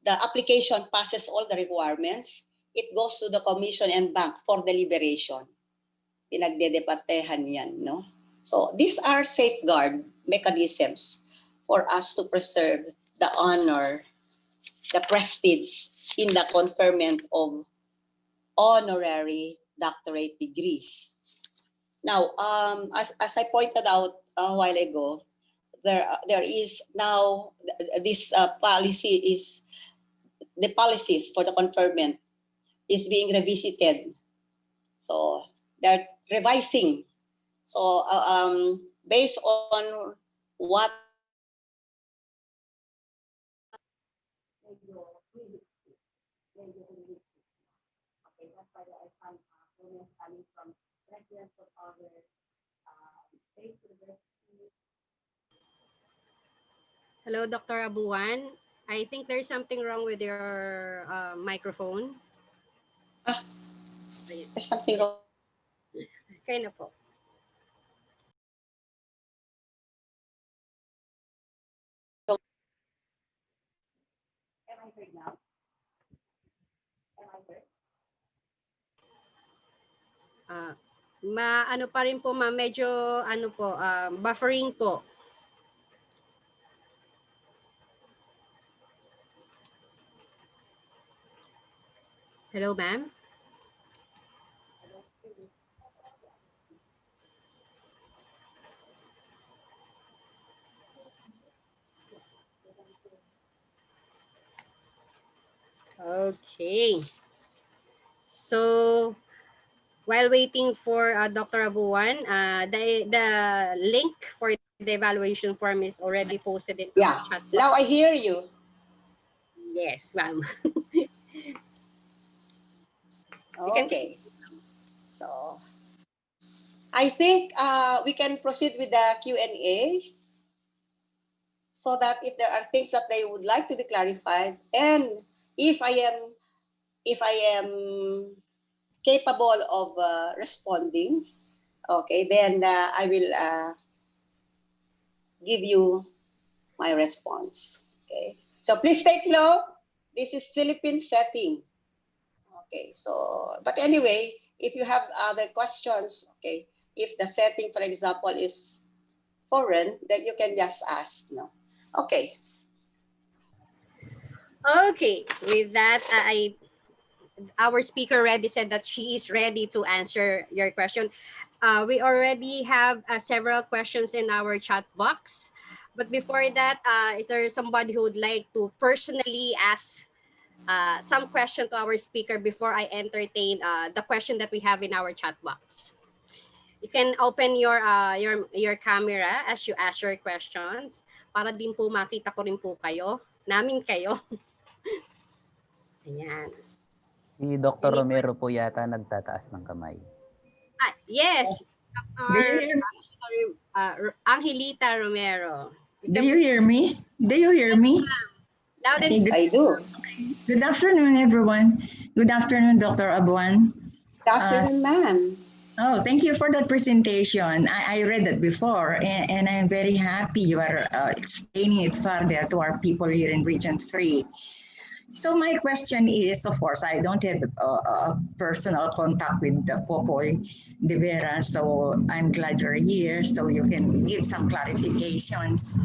the application passes all the requirements, it goes to the Commission and Bank for deliberation. Pinagdedebatehan yan, no? So these are safeguard mechanisms for us to preserve the honor, the prestige in the conferment of honorary doctorate degrees. Now, as I pointed out a while ago, there is now this policy is the policies for the conferment is being revisited. So they're revising. So based on what Hello, Dr. Abuan. I think there's something wrong with your microphone. there's something wrong. Okay na po. Am I heard now? Am I heard? Ano pa rin po, ma'am, medyo ano po, buffering po. Hello, ma'am? Okay. So, while waiting for Dr. Abuan, the link for the evaluation form is already posted in the chat box. Now I hear you. Yes, ma'am. Okay. So I think we can proceed with the Q&A so that if there are things that they would like to be clarified, and if I am capable of responding, okay, then I will give you my response. Okay. So please take note. This is Philippine setting. Okay. So, but anyway, if you have other questions, okay, if the setting, for example, is foreign, then you can just ask. No. Okay. Okay, with that, our speaker already said that she is ready to answer your question. We already have several questions in our chat box. But before that, is there somebody who would like to personally ask some question to our speaker before I entertain the question that we have in our chat box? You can open your camera as you ask your questions para din po makita ko rin po kayo, namin kayo. Ayan. Si Dr. Romero po yata nagtataas ng kamay. Yes. Do you hear, Angelita Romero. do you hear me? Do you hear me? Loud and Okay, I do. Good afternoon, everyone. Good afternoon, Dr. Abuan. Good afternoon, ma'am. Oh, thank you for that presentation. I read it before, and I'm very happy you are explaining it further to our people here in Region 3. So my question is, of course, I don't have a personal contact with Popoy de Vera, so I'm glad you're here, so you can give some clarifications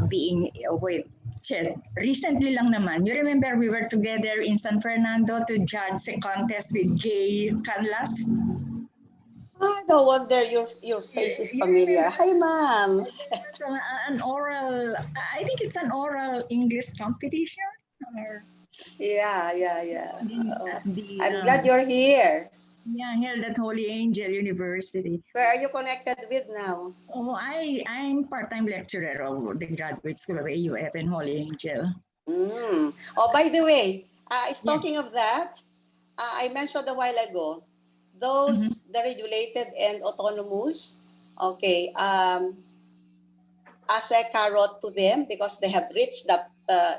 being with Chet. Recently lang naman, you remember we were together in San Fernando to judge a contest with Gay Canlas? No wonder your face is familiar. Hi, ma'am. So an oral, I think it's an oral English competition. Or Yeah. the, I'm glad you're here. Yeah, held at Holy Angel University. Where are you connected with now? Oh, I'm part-time lecturer of the graduate school of AUF and Holy Angel. Oh, by the way, talking of that, I mentioned a while ago, those the regulated and autonomous, okay, as a carrot to them because they have reached that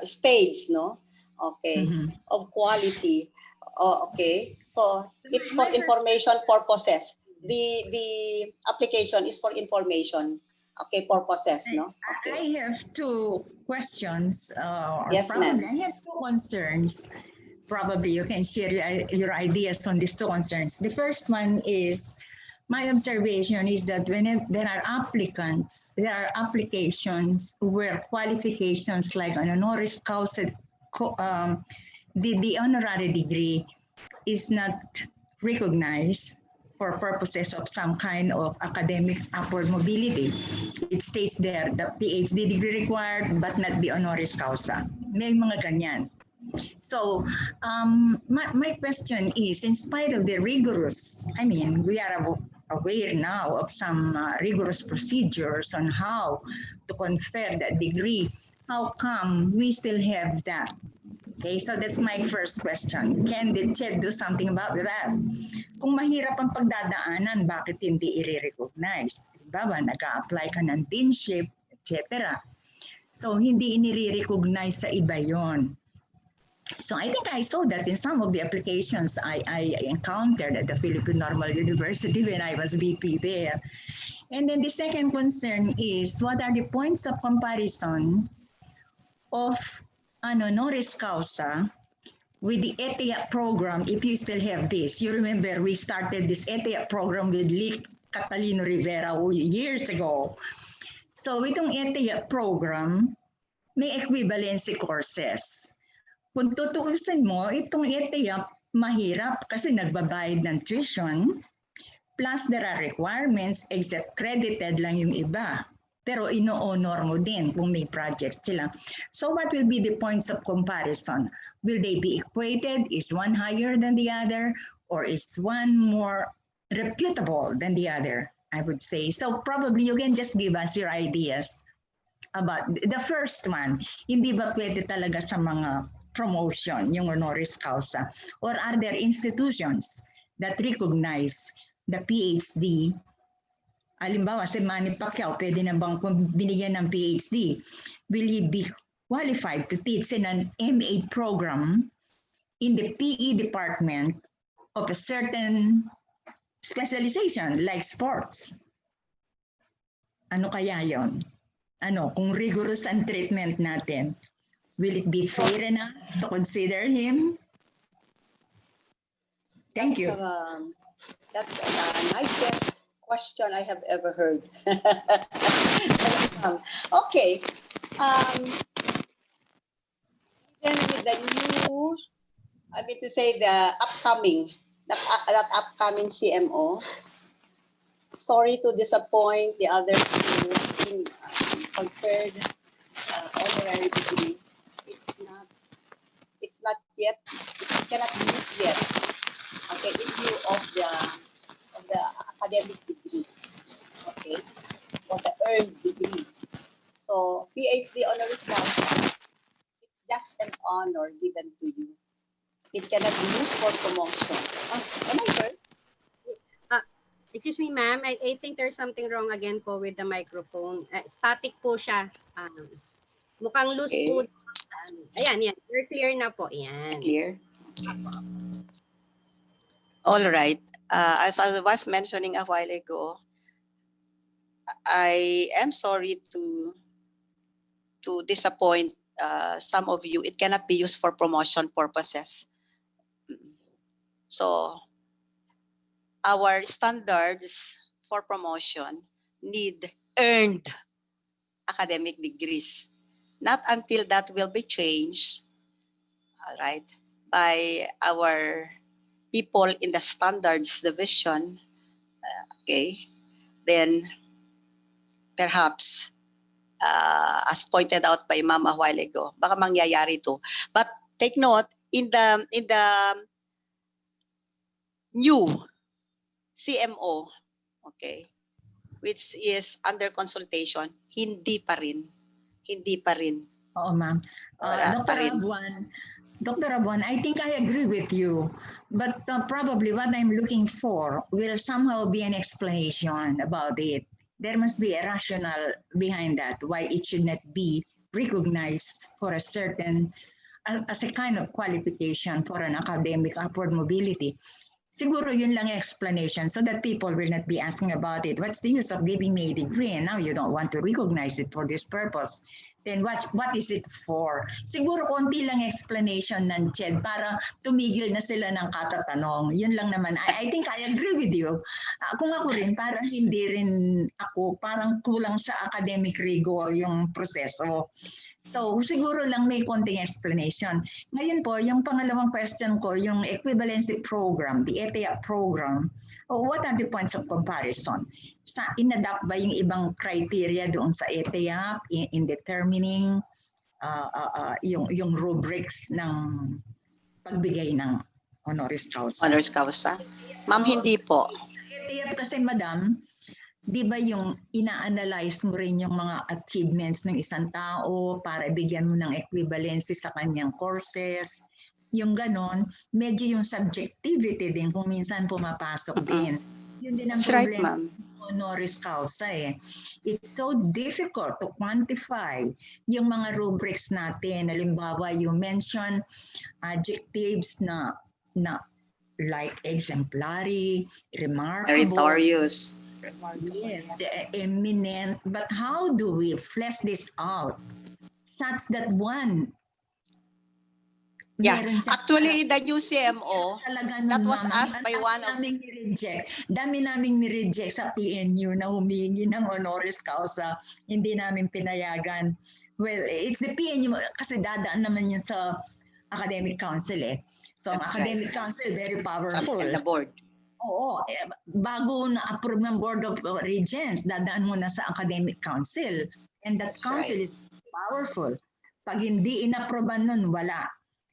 stage, no? Okay, of quality. Oh, okay, so it's for information purposes. The application is for information, okay, purposes, no? Okay. I have two questions. Yes, ma'am. I have two concerns. Probably you can share your ideas on these two concerns. The first one is, my observation is that when there are applicants, there are applications where qualifications like an honoris causa, the honorary degree is not recognized for purposes of some kind of academic upward mobility. It states there the PhD degree required but not the honoris causa. May mga ganyan. So my question is, in spite of the rigorous, I mean, we are aware now of some rigorous procedures on how to confer that degree, how come we still have that? Okay, so that's my first question. Can the CHED do something about that? Kung mahirap ang pagdadaanan, bakit hindi i-recognize? Diba, nag-a-apply ka ng deanship, etc. So hindi inire-recognize sa iba yon. So I think I saw that in some of the applications I encountered at the Philippine Normal University when I was VP there. And then the second concern is, what are the points of comparison of an honoris causa with the ETIA program, if you still have this? You remember we started this ETIA program with Lee Catalino Rivera years ago. So itong ETIA program, may equivalency courses. Kung tutuusin mo, itong ETIA mahirap kasi nagbabayad ng tuition, plus there are requirements except credited lang yung iba. Pero ino-honor mo din kung may project sila. So what will be the points of comparison? Will they be equated? Is one higher than the other? Or is one more reputable than the other? I would say. So probably you can just give us your ideas about the first one. Hindi ba pwede talaga sa mga promotion, yung honoris causa? Or are there institutions that recognize the PhD? Halimbawa, si Manny Pacquiao, pwede na bang kung binigyan ng PhD, will he be qualified to teach in an MA program in the PE department of a certain specialization like sports? Ano kaya yon? kung rigorous ang treatment natin, will it be fair enough to consider him? Thank you. That's the nicest question I have ever heard. Okay. Even with the new, the upcoming, that upcoming CMO, sorry to disappoint the others who have been conferred honorary degree. It's not yet, it cannot be used yet. Okay, in view of the academic degree. Okay, or the earned degree. So PhD honoris causa, it's just an honor given to you. It cannot be used for promotion. Am I heard? Excuse me, ma'am. I think there's something wrong again po with the microphone. Static po siya. Mukhang loose po. Ayan, yan. We're clear na po. Yan. Clear? All right. As I was mentioning a while ago, I am sorry to disappoint some of you. It cannot be used for promotion purposes. So our standards for promotion need earned academic degrees. Not until that will be changed, all right, by our people in the standards division, okay, then perhaps, as pointed out by Ma'am a while ago, baka mangyayari to. But take note, in the new CMO, okay, which is under consultation, hindi pa rin. Oo, ma'am. Dr. Abuan, I think I agree with you. But probably what I'm looking for will somehow be an explanation about it. There must be a rationale behind that, why it should not be recognized for a certain, as a kind of qualification for an academic upward mobility. Siguro yun lang explanation so that people will not be asking about it. What's the use of giving me a degree and now you don't want to recognize it for this purpose? Then what is it for? Siguro konti lang explanation ng CHED para tumigil na sila ng katatanong. Yun lang naman. I think I agree with you. Kung ako rin, parang hindi rin ako, parang kulang sa academic rigor yung proseso. So siguro lang may konting explanation. Ngayon po, yung pangalawang question ko, yung equivalency program, the ETCOR program, what are the points of comparison? Inadapt ba yung ibang criteria doon sa ETCOR in determining yung rubrics ng pagbigay ng honoris causa? Honoris causa? Ma'am, hindi po. Sa ETCOR kasi, madam, di ba yung ina-analyze mo rin yung mga achievements ng isang tao para ibigyan mo ng equivalency sa kanyang courses, yung ganon, medyo yung subjectivity din kung minsan pumapasok din. Yun din ang problema sa honoris causa eh. It's so difficult to quantify yung mga rubrics natin. Halimbawa, you mention adjectives na like exemplary, remarkable, meritorious. Yes, the eminent. But how do we flesh this out such that one? Yeah, actually, the new CMO that was asked by one of... Dami naming ni-reject sa PNU na humingi ng honoris causa. Hindi namin pinayagan. Well, it's the PNU kasi dadaan naman yun sa academic council eh. So, ang academic council, very powerful. And the board. Oo, bago na-approve ng Board of Regents, dadaan mo na sa Academic Council. And that council is powerful. Pag hindi inaproban nun, wala.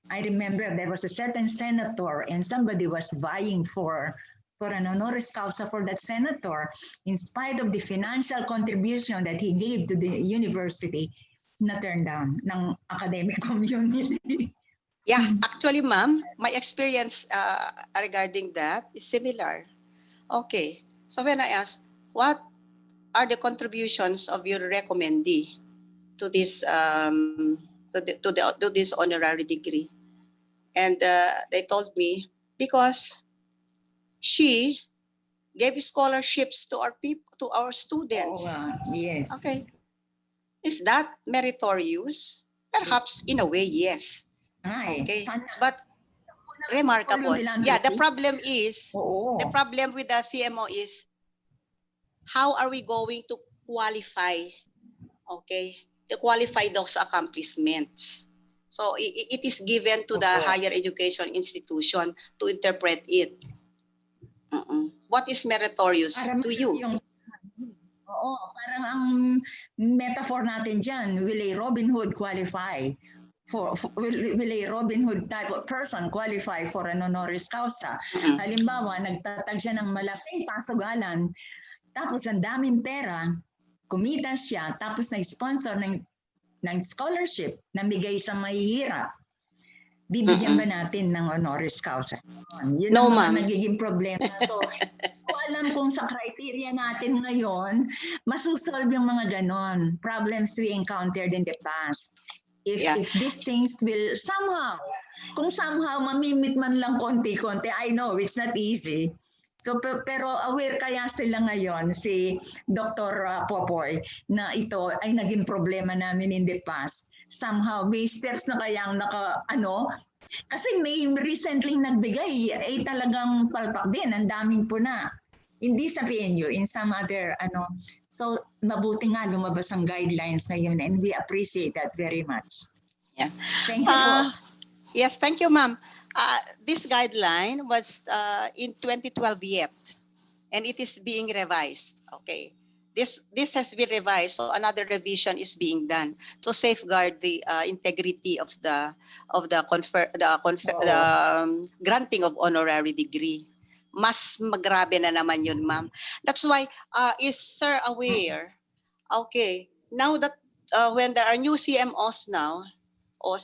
I remember there was a certain senator and somebody was vying for an honoris causa for that senator. In spite of the financial contribution that he gave to the university, na-turn down ng academic community. Yeah, actually, ma'am, my experience regarding that is similar. Okay, so when I asked, what are the contributions of your recommendee to this to this honorary degree? And they told me because she gave scholarships to our people, to our students. Yes. Okay. Is that meritorious? Perhaps in a way, yes. Okay, but remarkable. Yeah, the problem is, the problem with the CMO is, how are we going to qualify, okay, to qualify those accomplishments? So it is given to the higher education institution to interpret it. What is meritorious to you? Oo, parang ang metaphor natin dyan, will a Robin Hood qualify? Will a Robin Hood type of person qualify for an honoris causa? Halimbawa, nagtatag siya ng malaking pasugalan, tapos ang daming pera, kumita siya, tapos nag-sponsor ng scholarship na bigay sa mahihirap. Bibigyan ba natin ng honoris causa? Yun No, ang ma'am. mga nagiging problema. So, alam kung sa criteria natin ngayon, masusolve yung mga ganon, problems we encountered in the past. If these things will somehow, kung somehow mamimit man lang konti-konti, I know it's not easy. So, pero aware kaya sila ngayon, si Dr. Popoy, na ito ay naging problema namin in the past. Somehow, may steps na kayang kasi may recently nagbigay, ay talagang palpak din, ang daming puna. Hindi sa PNU, in some other, So, mabuti nga lumabas ang guidelines ngayon and we appreciate that very much. Yeah. Thank you po. Yes, thank you, ma'am. This guideline was in 2012 yet, and it is being revised. Okay, this has been revised, so another revision is being done to safeguard the integrity of the granting of honorary degree. Mas magrabe na naman yun, ma'am. That's why, is sir aware? Okay, now that when there are new CMOs now, or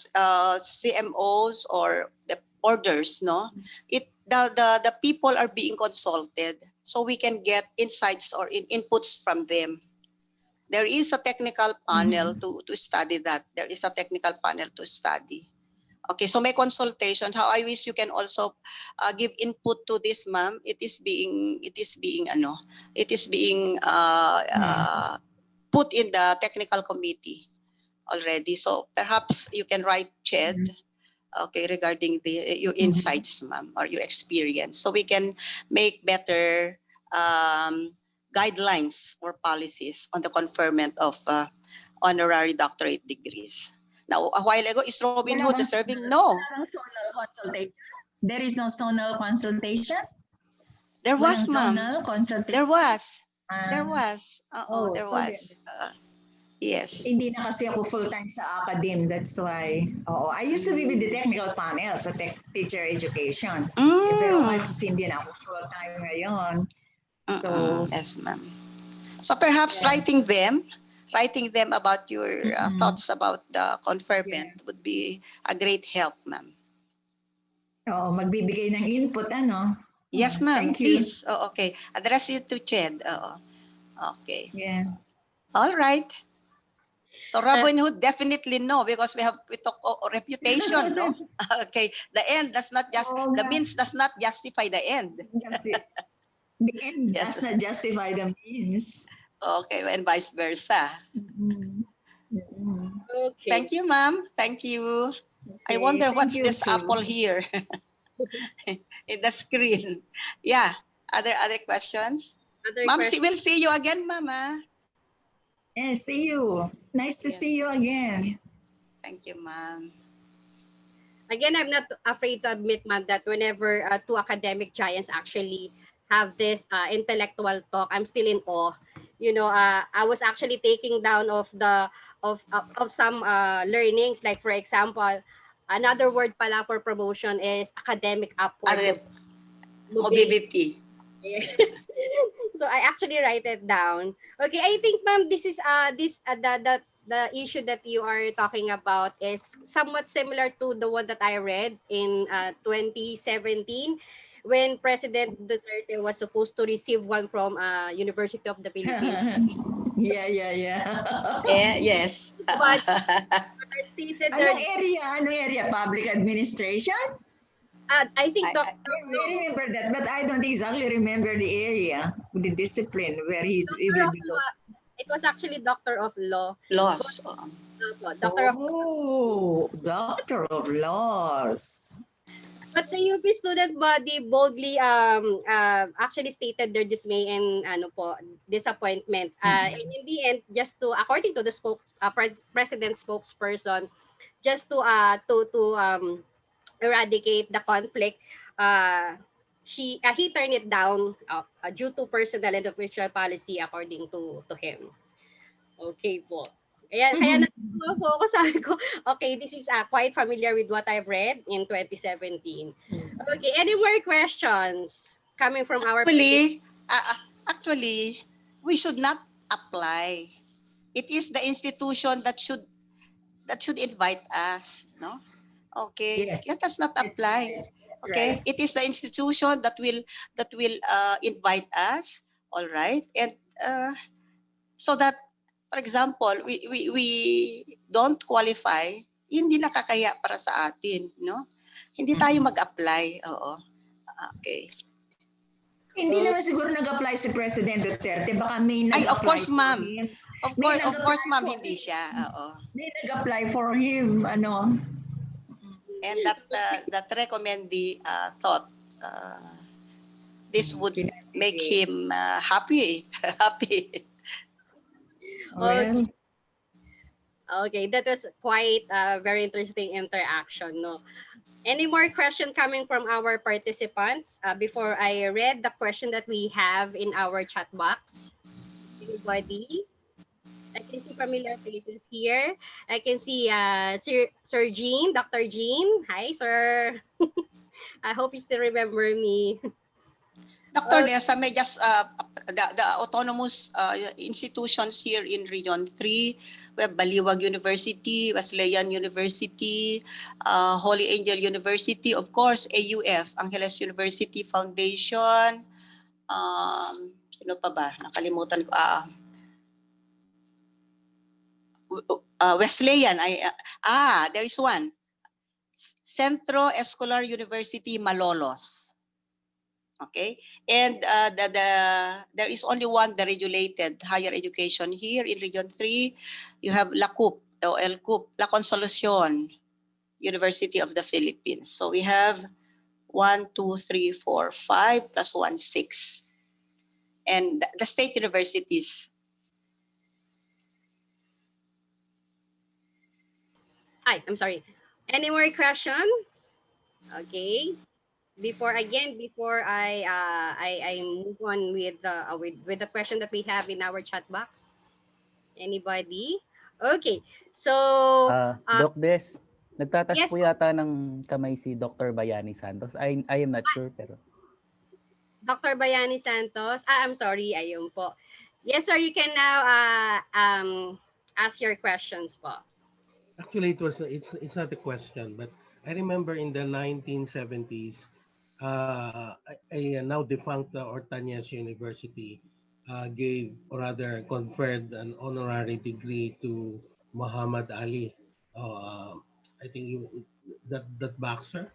CMOs or the orders, no, the people are being consulted, so we can get insights or inputs from them. There is a technical panel to study that. There is a technical panel to study. Okay, so may consultation. How I wish you can also give input to this, ma'am. It is being put in the technical committee already. So perhaps you can write Ched, okay, regarding your insights, ma'am, or your experience, so we can make better guidelines or policies on the conferment of honorary doctorate degrees. Now, a while ago, is Robin Hood deserving? No. There is no zonal consultation? There was, ma'am. There was. There was. There was. Yes. Hindi na kasi ako full-time sa academe, that's why. I used to be with the technical panel sa teacher education. Pero hindi na ako full-time ngayon. So, yes, ma'am. So perhaps writing them about your thoughts about the conferment would be a great help, ma'am. Magbibigay ng input, Yes, ma'am. Thank you. Please. Okay. Address it to Ched. Okay. Yeah. All right. So Robin Hood definitely no, because we talk reputation, no? Okay. The end does not the means does not justify the end. The end does not justify the means. Okay, and vice versa. Okay. Thank you, ma'am. Thank you. I wonder what's this apple here in the screen. Yeah. Other questions? Ma'am, we'll see you again, mama. Yeah, see you. Nice to see you again. Thank you, ma'am. Again, I'm not afraid to admit, ma'am, that whenever two academic giants actually have this intellectual talk, I'm still in awe. I was actually taking down of some learnings, like for example, another word pala for promotion is academic upward mobility. Yes. So I actually write it down. Okay, I think, ma'am, this is the issue that you are talking about is somewhat similar to the one that I read in 2017 when President Duterte was supposed to receive one from University of the Philippines. Yeah. Yes. But I stated there. Ano area? Public administration? I think I remember that, but I don't exactly remember the area, the discipline where he will be. It it was actually Doctor of Law. Laws. Doctor of Oh, Doctor of Laws. But the UP student body boldly actually stated their dismay and disappointment. And in the end, just to according to the president spokesperson, just to eradicate the conflict, he turned it down due to personal and official policy according to him. Okay po. Kaya natutuwa po ako, sabi ko, okay, this is quite familiar with what I've read in 2017. Okay, any more questions coming from our... Actually, we should not apply. It is the institution that should invite us, no? Okay, Yes. let us not apply. Okay, Right. it is the institution that will invite us. All right, and so that, for example, we don't qualify, hindi nakakaya para sa atin, no? Hindi tayo mag-apply. Oo. Okay. Hindi naman siguro nag-apply si President Duterte. Baka may nag-apply of course, ma'am. for him. Of course, ma'am, hindi siya. Oo. May nag-apply for him, ano. And that recommendee thought this would make him happy. Happy. Well, Okay, that was quite a very interesting interaction, no? Any more question coming from our participants before I read the question that we have in our chat box? Anybody? I can see familiar faces here. I can see Sir Jean, Dr. Jean. Hi, sir. I hope you still remember me. Dr. Edessa, may just the autonomous institutions here in Region 3, we have Baliwag University, Wesleyan University, Holy Angel University, of course, AUF, Angeles University Foundation, sino pa ba? Nakalimutan ko. Wesleyan, there is one. Centro Escolar University Malolos. Okay, and there is only one deregulated higher education here in Region 3. You have La CUP, or El CUP, La Consolacion University of the Philippines. So we have 1, 2, 3, 4, 5 plus 1, 6. And the state universities. Hi, I'm sorry. Any more questions? Okay. Before I move on with the question that we have in our chat box. Anybody? Okay. So Doc Des, nagtatas yes, po yata ng kamay si Dr. Bayani Santos. I am not sure pero. Dr. Bayani Santos. I'm sorry, ayun po. Yes, sir, you can now ask your questions po. Actually, it's not a question, but I remember in the 1970s, a now defunct Ortañez University gave, or rather conferred, an honorary degree to Muhammad Ali. I think that boxer,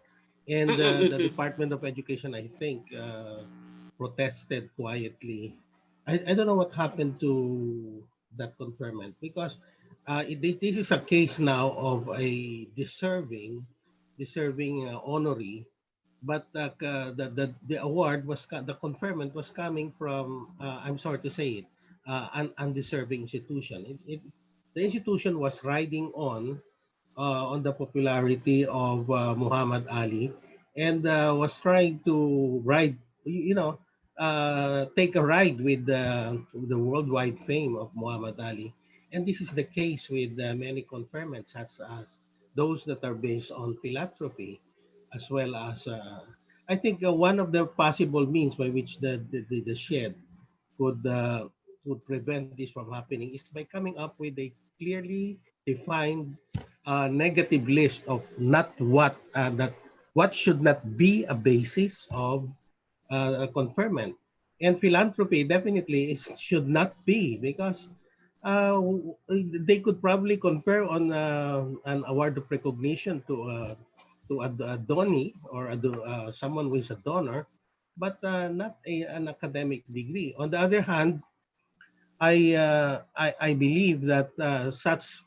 and the Department of Education, I think, protested quietly. I don't know what happened to that conferment, because this is a case now of a deserving honoree, but the award was the conferment was coming from, I'm sorry to say it, an undeserving institution. The institution was riding on the popularity of Muhammad Ali, and was trying to ride, take a ride with the worldwide fame of Muhammad Ali. And this is the case with many conferments, as those that are based on philanthropy, as well as I think one of the possible means by which the shed would prevent this from happening is by coming up with a clearly defined negative list of what should not be a basis of a conferment. And philanthropy definitely should not be, because uh, they could probably confer on an award of recognition to a donee, or someone who is a donor, but not an academic degree. On the other hand, I believe that such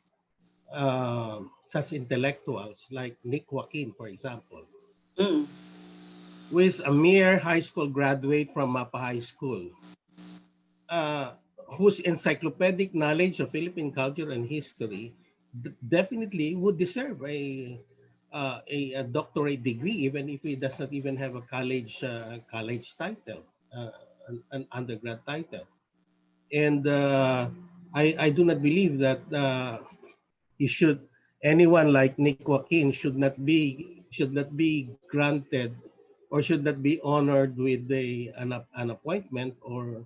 intellectuals like Nick Joaquin, for example, Mm. who is a mere high school graduate from Mapa High School, uh, whose encyclopedic knowledge of Philippine culture and history definitely would deserve a doctorate degree, even if he does not even have a college title, an undergrad title. And I do not believe that he should anyone like Nick Joaquin should not be granted or should not be honored with an appointment or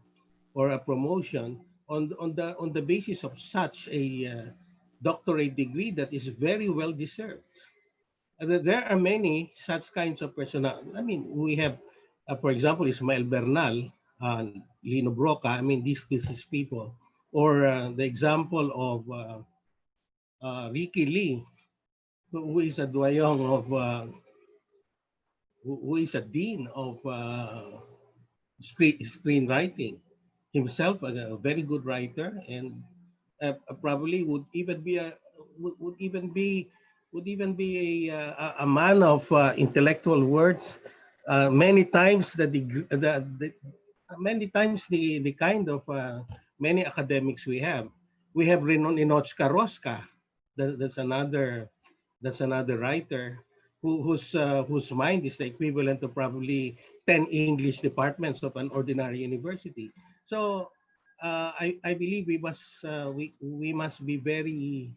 a promotion on the basis of such a doctorate degree that is very well deserved. There are many such kinds of personnel. I mean, we have, for example, Ismael Bernal, Lino Broca. I mean, these is people, or the example of Ricky Lee, who is a doyong of, who is a dean of screenwriting himself, a very good writer, and probably would even be a man of intellectual words. Many times many times the kind of many academics we have. We have Renon Inochka Rosca. That's another writer whose mind is the equivalent of probably 10 English departments of an ordinary university. So I believe we must be very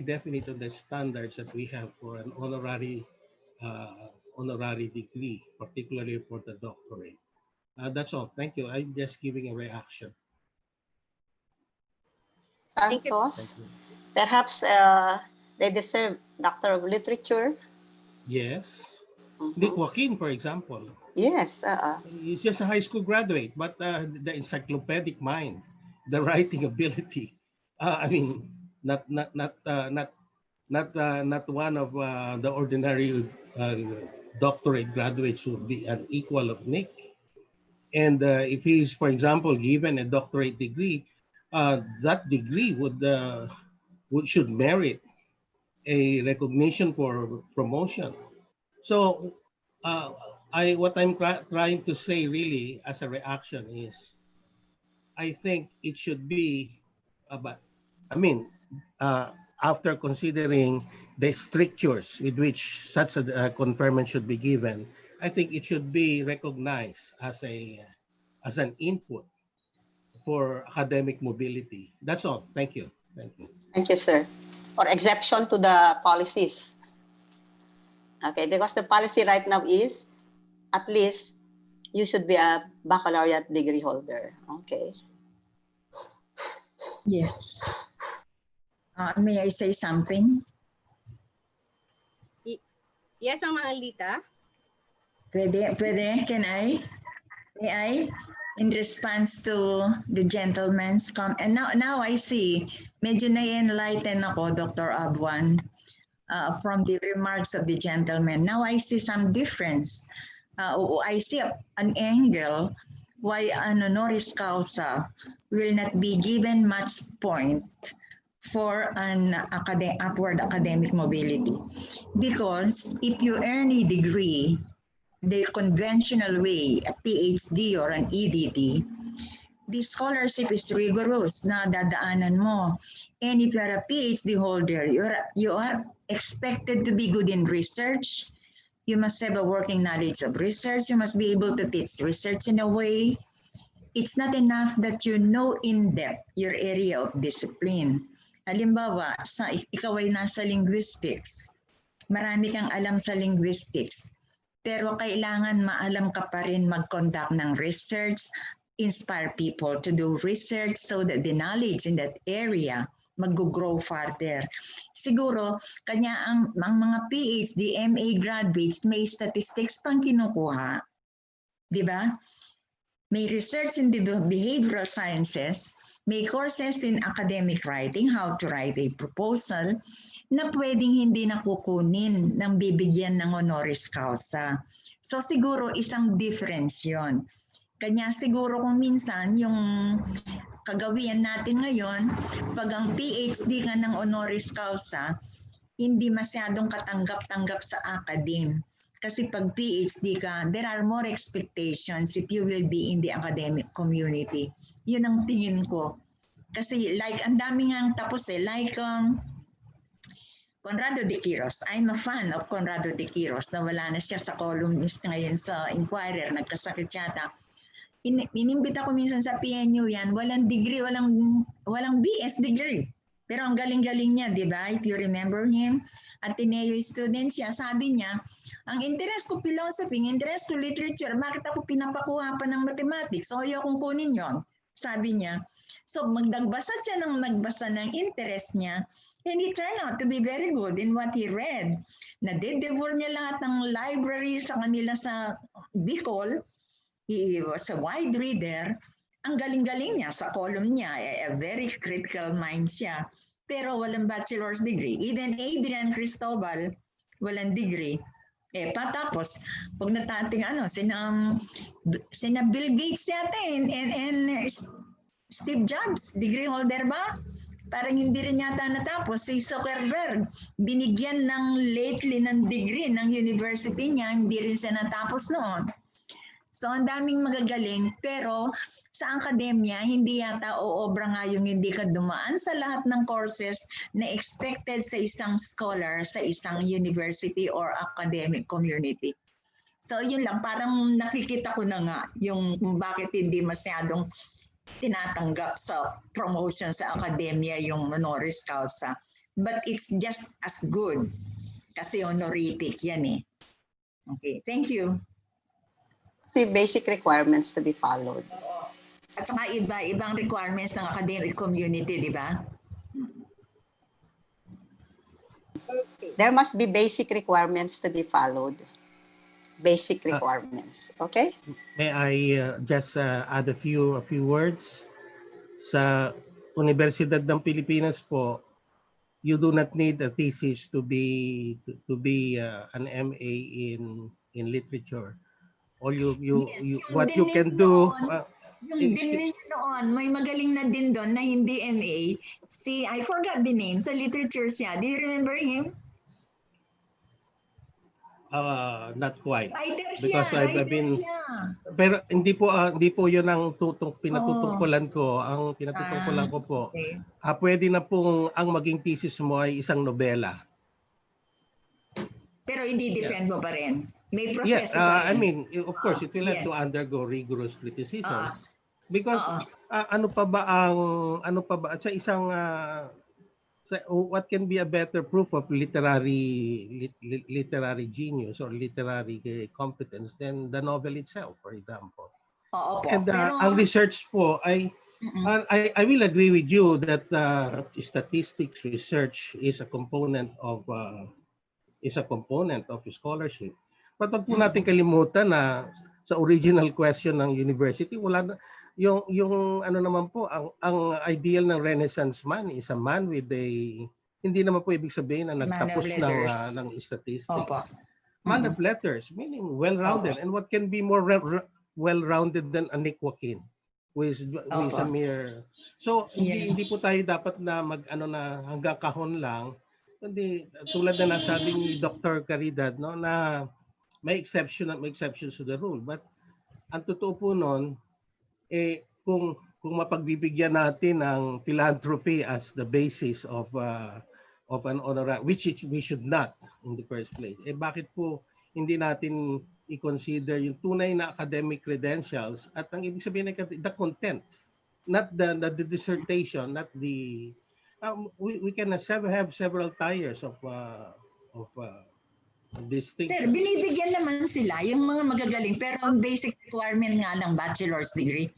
definite on the standards that we have for an honorary degree, particularly for the doctorate. That's all. Thank you. I'm just giving a reaction. Thank you. Santos, perhaps they deserve Doctor of Literature. Yes. Mhm. Nick Joaquin, for example. Yes. He's just a high school graduate, but the encyclopedic mind, the writing ability. I mean, not one of the ordinary doctorate graduates who would be an equal of Nick. And if he's, for example, given a doctorate degree, that degree should merit a recognition for promotion. So, what I'm trying to say really as a reaction is, I think it should be, but I mean, after considering the strictures with which such a conferment should be given, I think it should be recognized as an input for academic mobility. That's all. Thank you. Thank you. Thank you, sir. Or exception to the policies. Okay, because the policy right now is at least you should be a baccalaureate degree holder. Okay. Yes. May I say something? Yes, Mama Alita. Pwede, can I? May I? In response to the gentleman's comment. And now I see, medyo na-enlighten ako, Dr. Abuan, from the remarks of the gentleman. Now I see some difference. I see an angle why an honoris causa will not be given much point for an upward academic mobility. Because if you earn a degree, the conventional way, a PhD or an EDT, the scholarship is rigorous na dadaanan mo. And if you are a PhD holder, you are expected to be good in research. You must have a working knowledge of research. You must be able to teach research in a way. It's not enough that you know in depth your area of discipline. Halimbawa, ikaw ay nasa linguistics. Marami kang alam sa linguistics. Pero kailangan maalam ka pa rin mag-conduct ng research, inspire people to do research so that the knowledge in that area mag-grow further. Siguro, kanya ang mga PhD, MA graduates, may statistics pang kinukuha. Di ba? May research in the behavioral sciences, may courses in academic writing, how to write a proposal, na pwedeng hindi nakukunin ng bibigyan ng honoris causa. So siguro isang difference yon. Kanya siguro kung minsan yung kagawian natin ngayon, pag ang PhD ka ng honoris causa, hindi masyadong katanggap-tanggap sa academe. Kasi pag PhD ka, there are more expectations if you will be in the academic community. Yun ang tingin ko. Kasi like, ang dami nga tapos like Conrado de Quiros. I'm a fan of Conrado de Quiros. Nawala na siya sa columnist ngayon sa Inquirer. Nagkasakit yata. Inimbita ko minsan sa PNU yan. Walang degree, walang BS degree. Pero ang galing-galing niya, di ba? If you remember him, Ateneo student siya. Sabi niya, ang interest ko philosophy, ang interest ko literature, bakit ako pinapakuha pa ng mathematics? So, ayaw kong kunin yon, sabi niya. So, magdagbasa siya ng nagbasa ng interest niya, and he turned out to be very good in what he read. Nade-devour niya lahat ng library sa kanila sa Bicol. He was a wide reader. Ang galing-galing niya sa column niya, a very critical mind siya. Pero walang bachelor's degree. Even Adrian Cristobal, walang degree. Patapos, pag natating sina Bill Gates yata and Steve Jobs, degree holder ba? Parang hindi rin yata natapos. Si Zuckerberg, binigyan ng lately ng degree ng university niya, hindi rin siya natapos noon. So, ang daming magagaling, pero sa akademya, hindi yata oobra nga yung hindi ka dumaan sa lahat ng courses na expected sa isang scholar sa isang university or academic community. So, yun lang, parang nakikita ko na nga yung bakit hindi masyadong tinatanggap sa promotion sa akademya yung honoris causa. But it's just as good kasi honorific yan eh. Okay, thank you. Basic requirements to be followed. At saka ibang requirements ng academic community, di ba? There must be basic requirements to be followed. Basic requirements. Okay? May I just add a few words? Sa Universidad ng Pilipinas po, you do not need a thesis to be an MA in literature. All what you can do. Yung din noon, may magaling na din doon na hindi MA. I forgot the name, sa literature siya. Do you remember him? Not quite. Writer Because siya, I've been, siya. pero hindi po 'yun ang pinatutungkulan ko. Ang pinatutungkulan ko po. Okay. Pwede na pong ang maging thesis mo ay isang nobela. Pero hindi defend mo pa rin. May proseso pa rin. I mean, of course, it will have to yes. undergo rigorous criticism. Because ano pa ba sa isang what can be a better proof of literary genius or literary competence than the novel itself, for example. And ang research po I will agree with you that statistics research is a component of scholarship. But wag po natin kalimutan na sa original question ng university, wala na, yung ano naman po, ang ideal ng Renaissance man is a man with hindi naman po ibig sabihin na nagtapos ng statistics. Man of letters, meaning well-rounded. And what can be more well-rounded than a Nick Joaquin, who is a mere... So, hindi po tayo dapat na na hanggang kahon lang. Hindi, tulad na nasabi ni Dr. Caridad, no, na may exceptions to the rule. But ang totoo po noon, kung mapagbibigyan natin ng philanthropy as the basis of an honorary, which we should not in the first place, bakit po hindi natin i-consider yung tunay na academic credentials at ang ibig sabihin ay the content, not the dissertation, not the we can have several tiers of distinction. Sir, binibigyan naman sila yung mga magagaling, pero ang basic requirement nga ng bachelor's degree.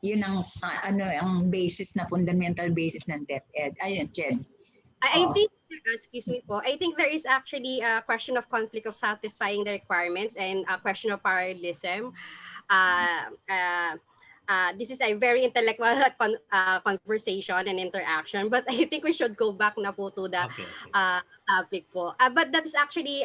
Yun ang ang basis na fundamental basis ng DepEd. Ayun, Jed. I think, excuse me po, I think there is actually a question of conflict of satisfying the requirements and a question of parallelism. This is a very intellectual conversation and interaction, but I think we should go back na po to the topic po. But that's actually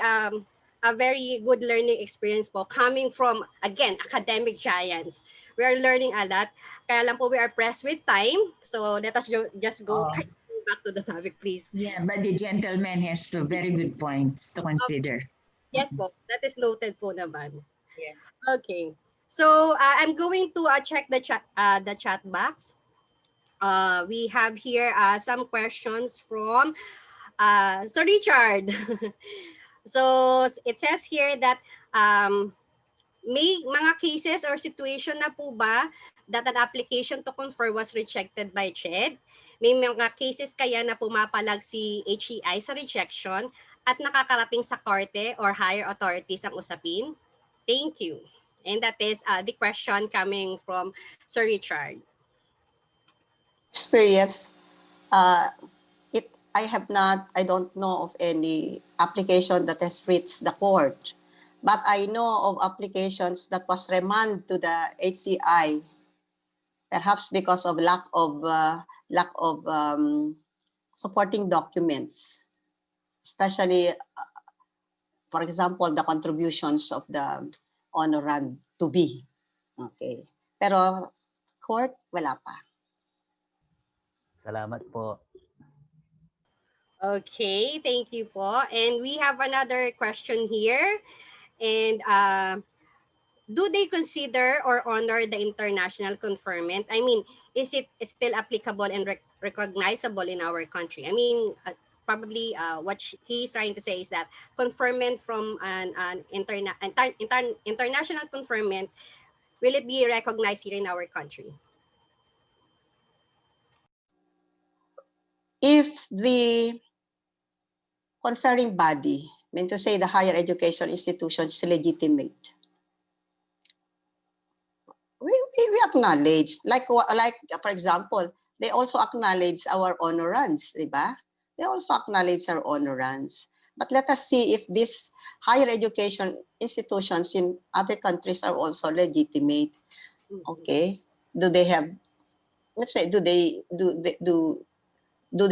a very good learning experience po coming from, again, academic giants. We are learning a lot. Kaya lang po we are pressed with time. So let us just go back to the topic, please. Yeah, but the gentleman has very good points to consider. Yes po, that is noted po naman. Yeah. Okay. So I'm going to check the chat box. We have here some questions from Sir Richard. So it says here that may mga cases or situation na po ba that an application to confer was rejected by CHED? May mga cases kaya na pumapalag si HEI sa rejection at nakakarating sa korte or higher authorities ang usapin? Thank you. And that is the question coming from Sir Richard. Experience, I don't know of any application that has reached the court. But I know of applications that was remanded to the HCI, perhaps because of lack of supporting documents, especially, for example, the contributions of the honorand to be. Okay. Pero court, wala pa. Salamat po. Okay, thank you po. And we have another question here. And do they consider or honor the international conferment? I mean, is it still applicable and recognizable in our country? I mean, probably what he's trying to say is that conferment from an international conferment, will it be recognized here in our country? If the conferring body, meant to say the higher education institution, is legitimate, we acknowledge, like for example, they also acknowledge our honorands, di ba? They also acknowledge our honorands. But let us see if these higher education institutions in other countries are also legitimate. Okay, do they have? Let's say, do they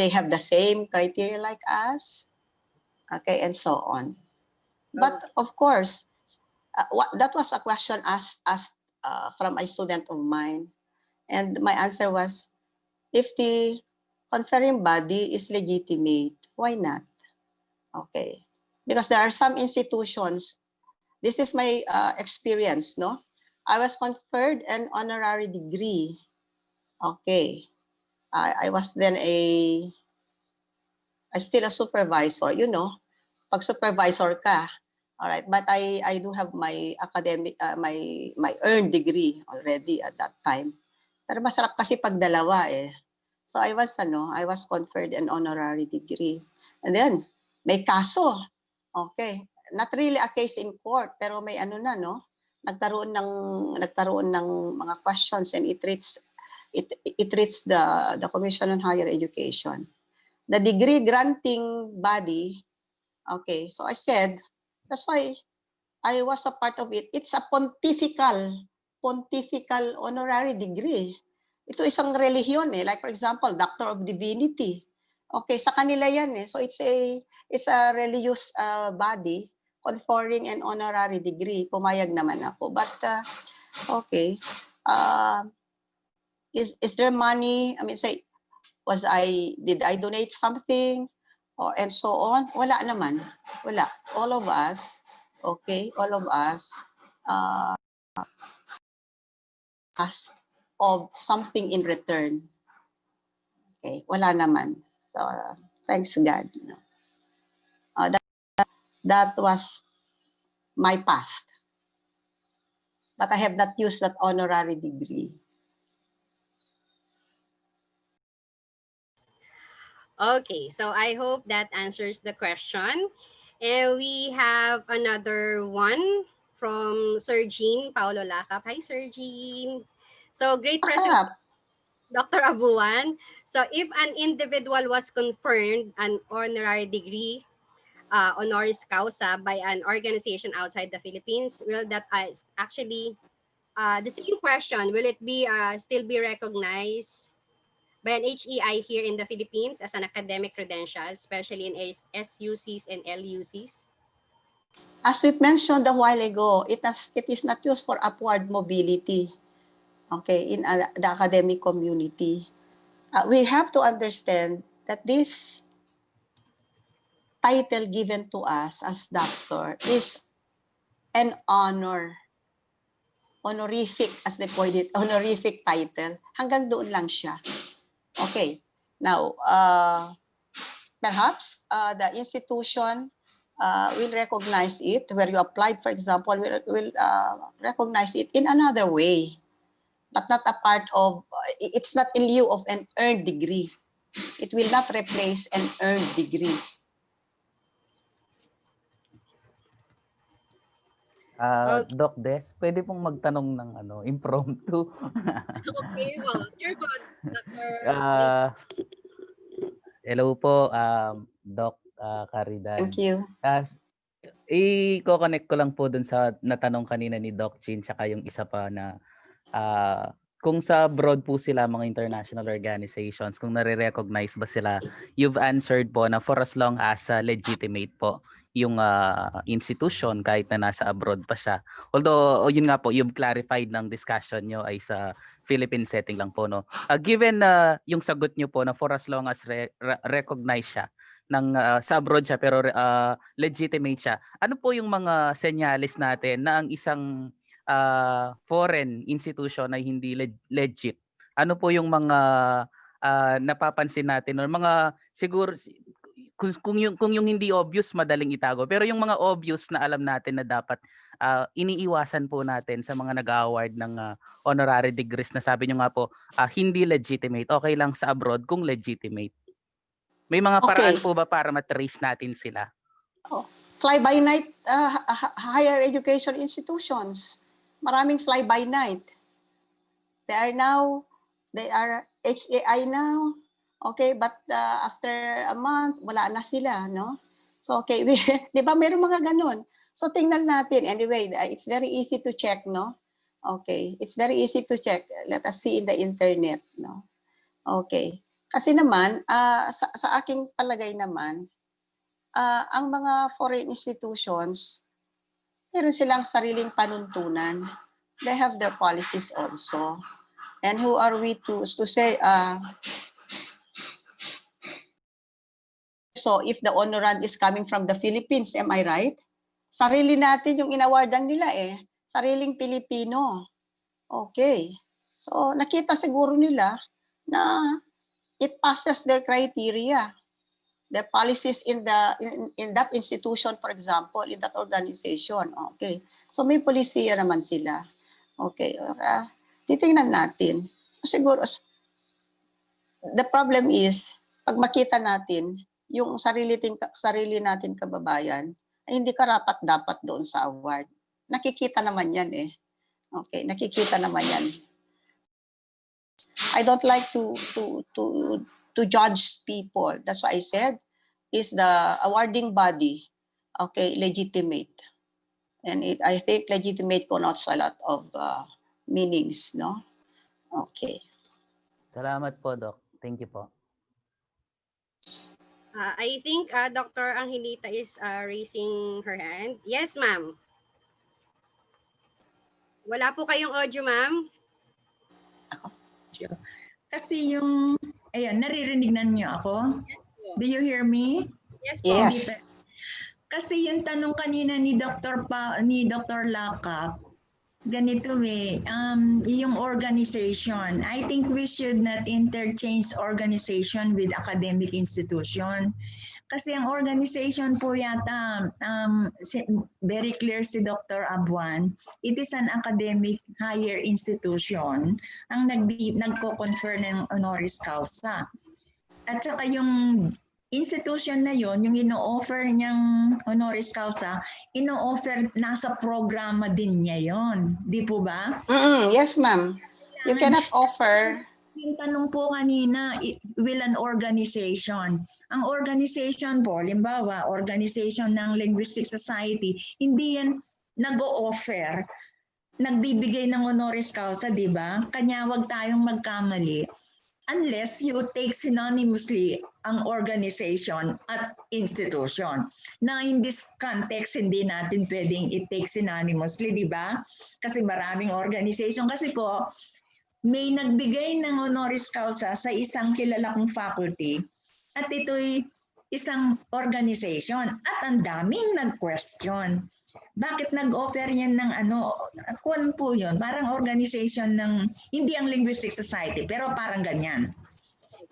have the same criteria like us? Okay, and so on. But of course, that was a question asked from a student of mine, and my answer was, if the conferring body is legitimate, why not? Okay, because there are some institutions. This is my experience, no? I was conferred an honorary degree. Okay, I was then still a supervisor, you know. Pag supervisor ka, all right, but I do have my academic my earned degree already at that time. Pero masarap kasi pag dalawa eh. So I was conferred an honorary degree. And then may kaso. Okay, not really a case in court, pero may no, nagkaroon ng mga questions, and it reached the Commission on Higher Education. The degree granting body. Okay, so I said, that's why I was a part of it. It's a pontifical honorary degree. Ito isang relihiyon eh. Like for example, Doctor of Divinity. Okay, sa kanila yan eh. So it's a religious body conferring an honorary degree. Pumayag naman ako. But okay, is there money? I mean, say, did I donate something? And so on. Wala naman. Wala. All of us asked of something in return. Okay, wala naman. So, thanks God. That was my past. But I have not used that honorary degree. Okay, so I hope that answers the question. And we have another one from Sir Jean Paulo Lacap. Hi, Sir Jean. So great presentation, Dr. Abuan. So if an individual was conferred an honorary degree, Honoris Causa, by an organization outside the Philippines, will that actually, the same question, will it be still be recognized by an HEI here in the Philippines as an academic credential, especially in SUCs and LUCs? as we mentioned a while ago, it is not used for upward mobility, okay, in the academic community. We have to understand that this title given to us as doctor is an honor, honorific as they call it, honorific title. Hanggang doon lang siya. Okay. Now, perhaps the institution will recognize it, where you applied, for example, will recognize it in another way, but not a part of, it's not in lieu of an earned degree. It will not replace an earned degree. Doc Des, pwede pong magtanong ng impromptu. Okay, well, sure po, Dr. Hello po, Doc Caridad. Thank you. I-connect ko lang po dun sa natanong kanina ni Doc Chin tsaka yung isa pa na kung sa abroad po sila, mga international organizations, kung nare-recognize ba sila, you've answered po na for as long as legitimate po yung institution kahit na nasa abroad pa siya. Although, yun nga po, you've clarified ng discussion nyo ay sa Philippine setting lang po, no? Given yung sagot nyo po na for as long as recognize siya, sa abroad siya pero legitimate siya, ano po yung mga senyales natin na ang isang foreign institution ay hindi legit? Ano po yung mga napapansin natin or mga siguro kung yung hindi obvious madaling itago, pero yung mga obvious na alam natin na dapat iniiwasan po natin sa mga nag-award ng honorary degrees na sabi nyo nga po hindi legitimate, okay lang sa abroad kung legitimate. May mga paraan po ba para matrace natin sila? Fly-by-night higher education institutions. Maraming fly-by-night. They are HAI now. Okay, but after a month, wala na sila, no? So, okay, di ba mayroong mga ganun? So, tingnan natin. Anyway, it's very easy to check, no? Okay, it's very easy to check. Let us see in the internet, no? Okay. Kasi naman, sa aking palagay naman, ang mga foreign institutions, meron silang sariling panuntunan. They have their policies also. And who are we to say, so if the honorand is coming from the Philippines, am I right? Sarili natin yung inawardan nila sariling Pilipino. Okay. So nakita siguro nila na it passes their criteria. Their policies in that institution, for example, in that organization. Okay. So may polisiya naman sila. Okay. Titingnan natin. Siguro, the problem is, pag makita natin, yung sarili natin kababayan, ay hindi karapat-dapat doon sa award. Nakikita naman yan Okay, nakikita naman yan. I don't like to judge people. That's why I said, is the awarding body, okay, legitimate? And I think legitimate connotes a lot of meanings, no? Okay. Salamat po, Doc. Thank you po. I think Dr. Angelita is raising her hand. Yes, ma'am. Wala po kayong audio, ma'am? Kasi ayan, naririnig na niyo ako? Yes po. Do you hear me? Yes po. Yes. Kasi yung tanong kanina ni Dr. Lakap, ganito yung organization. I think we should not interchange organization with academic institution. Kasi ang organization po yata, very clear si Dr. Abuan, it is an academic higher institution ang nagko-confer ng Honoris Causa. At saka yung institution na yon, yung ino-offer niyang Honoris Causa, ino-offer, nasa programa din niya yon, di po ba? Yes, ma'am. You cannot offer. Yung tanong po kanina, will an organization. Ang organization po, limbawa, organization ng Linguistic Society, hindi yan nag-o-offer, nagbibigay ng Honoris Causa, di ba? Kanya wag tayong magkamali. unless you take synonymously ang organization at institution. Now, in this context, hindi natin pwedeng i-take synonymously, di ba? Kasi maraming organization. Kasi po, may nagbigay ng honoris causa sa isang kilala kong faculty at ito'y isang organization at ang daming nag-question. Bakit nag-offer yan ng kung po yun, parang organization ng, hindi ang Linguistic Society, pero parang ganyan.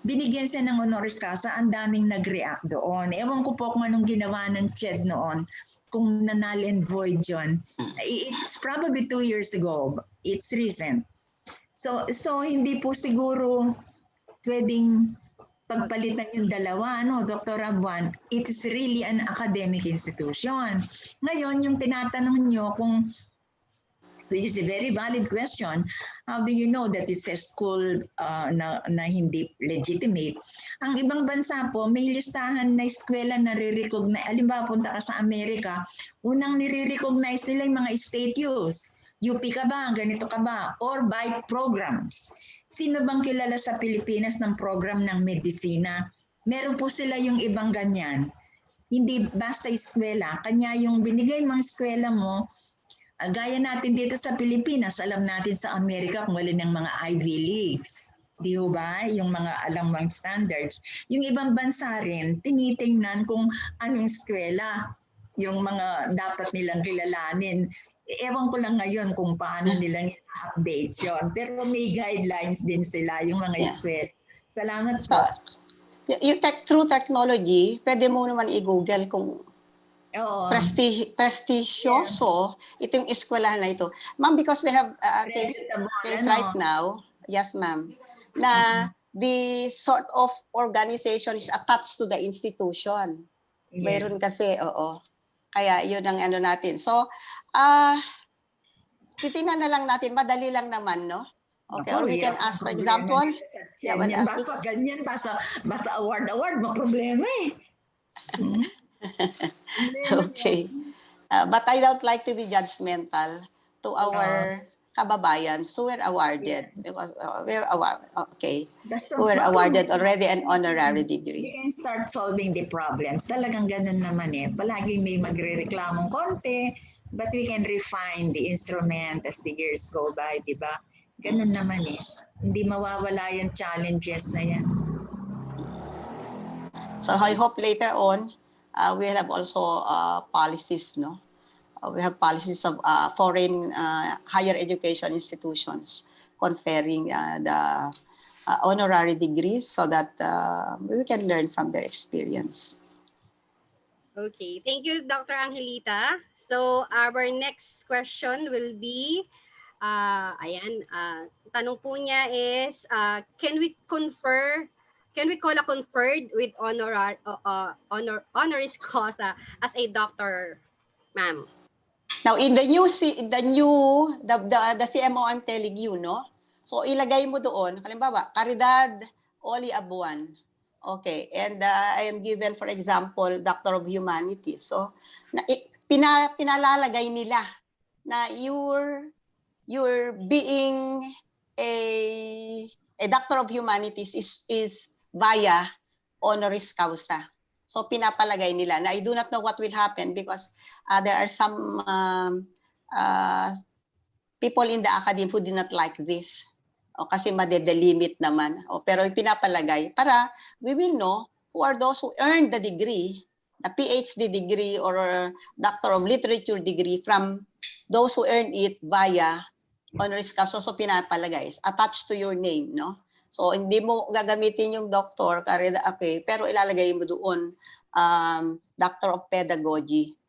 Binigyan siya ng honoris causa, ang daming nag-react doon. Ewan ko po kung anong ginawa ng CHED noon, kung null and void yun. It's probably 2 years ago. It's recent. So hindi po siguro pwedeng pagpalitan yung dalawa, Dr. Abuan, it is really an academic institution. Ngayon, yung tinatanong nyo kung, which is a very valid question, how do you know that it's a school na hindi legitimate? Ang ibang bansa po, may listahan na eskwela na re-recognize. Halimbawa, punta ka sa Amerika, unang nire-recognize nila yung mga state use. UP ka ba? Ganito ka ba? Or by programs. Sino bang kilala sa Pilipinas ng program ng medisina? Meron po sila yung ibang ganyan. Hindi basta eskwela. Kanya yung binigay mong eskwela mo, gaya natin dito sa Pilipinas, alam natin sa Amerika kung wala ng mga Ivy Leagues. Di ba? Yung mga alam mong standards. Yung ibang bansa rin, tinitingnan kung anong eskwela yung mga dapat nilang kilalanin. Ewan ko lang ngayon kung paano nilang update yon. Pero may guidelines din sila, yung mga eskwela. Salamat po. Yung through technology, pwede mo naman i-google kung prestigioso itong eskwelahan na ito. Ma'am, because we have a case right now, yes ma'am, na the sort of organization is attached to the institution. Mayroon kasi, Kaya yun ang natin. So, titingnan na lang natin, madali lang naman, no? Okay, or we can ask, for example, basta award, problema eh. Okay. But I don't like to be judgmental to our kababayan. So we're awarded. Because, we're awarded already an honorary degree. We can start solving the problems. Talagang ganun naman eh. Palaging may magre-reklamong konti, but we can refine the instrument as the years go by, di ba? Ganun naman eh. Hindi mawawala yung challenges na yan. So I hope later on, we have also policies, no? We have policies of foreign higher education institutions conferring the honorary degrees so that we can learn from their experience. Okay, thank you, Dr. Angelita. So our next question will be, tanong po niya is, can we call a conferred with honoris causa as a doctor, ma'am? Now, in the CMO I'm telling you, no? So, ilagay mo doon, halimbawa, Caridad, Abuan. Okay, and I am given, for example, Doctor of Humanities. So, pinalalagay nila na you're being a Doctor of Humanities is via honoris causa. So, pinapalagay nila. Now, I do not know what will happen because there are some people in the academy who do not like this. Kasi madedelimit naman. Pero pinapalagay para we will know who are those who earned the degree, a PhD degree or Doctor of Literature degree from those who earned it via honoris causa. So, pinapalagay. Attached to your name, no? So, hindi mo gagamitin yung doctor, okay, pero ilalagay mo doon, Doctor of Pedagogy,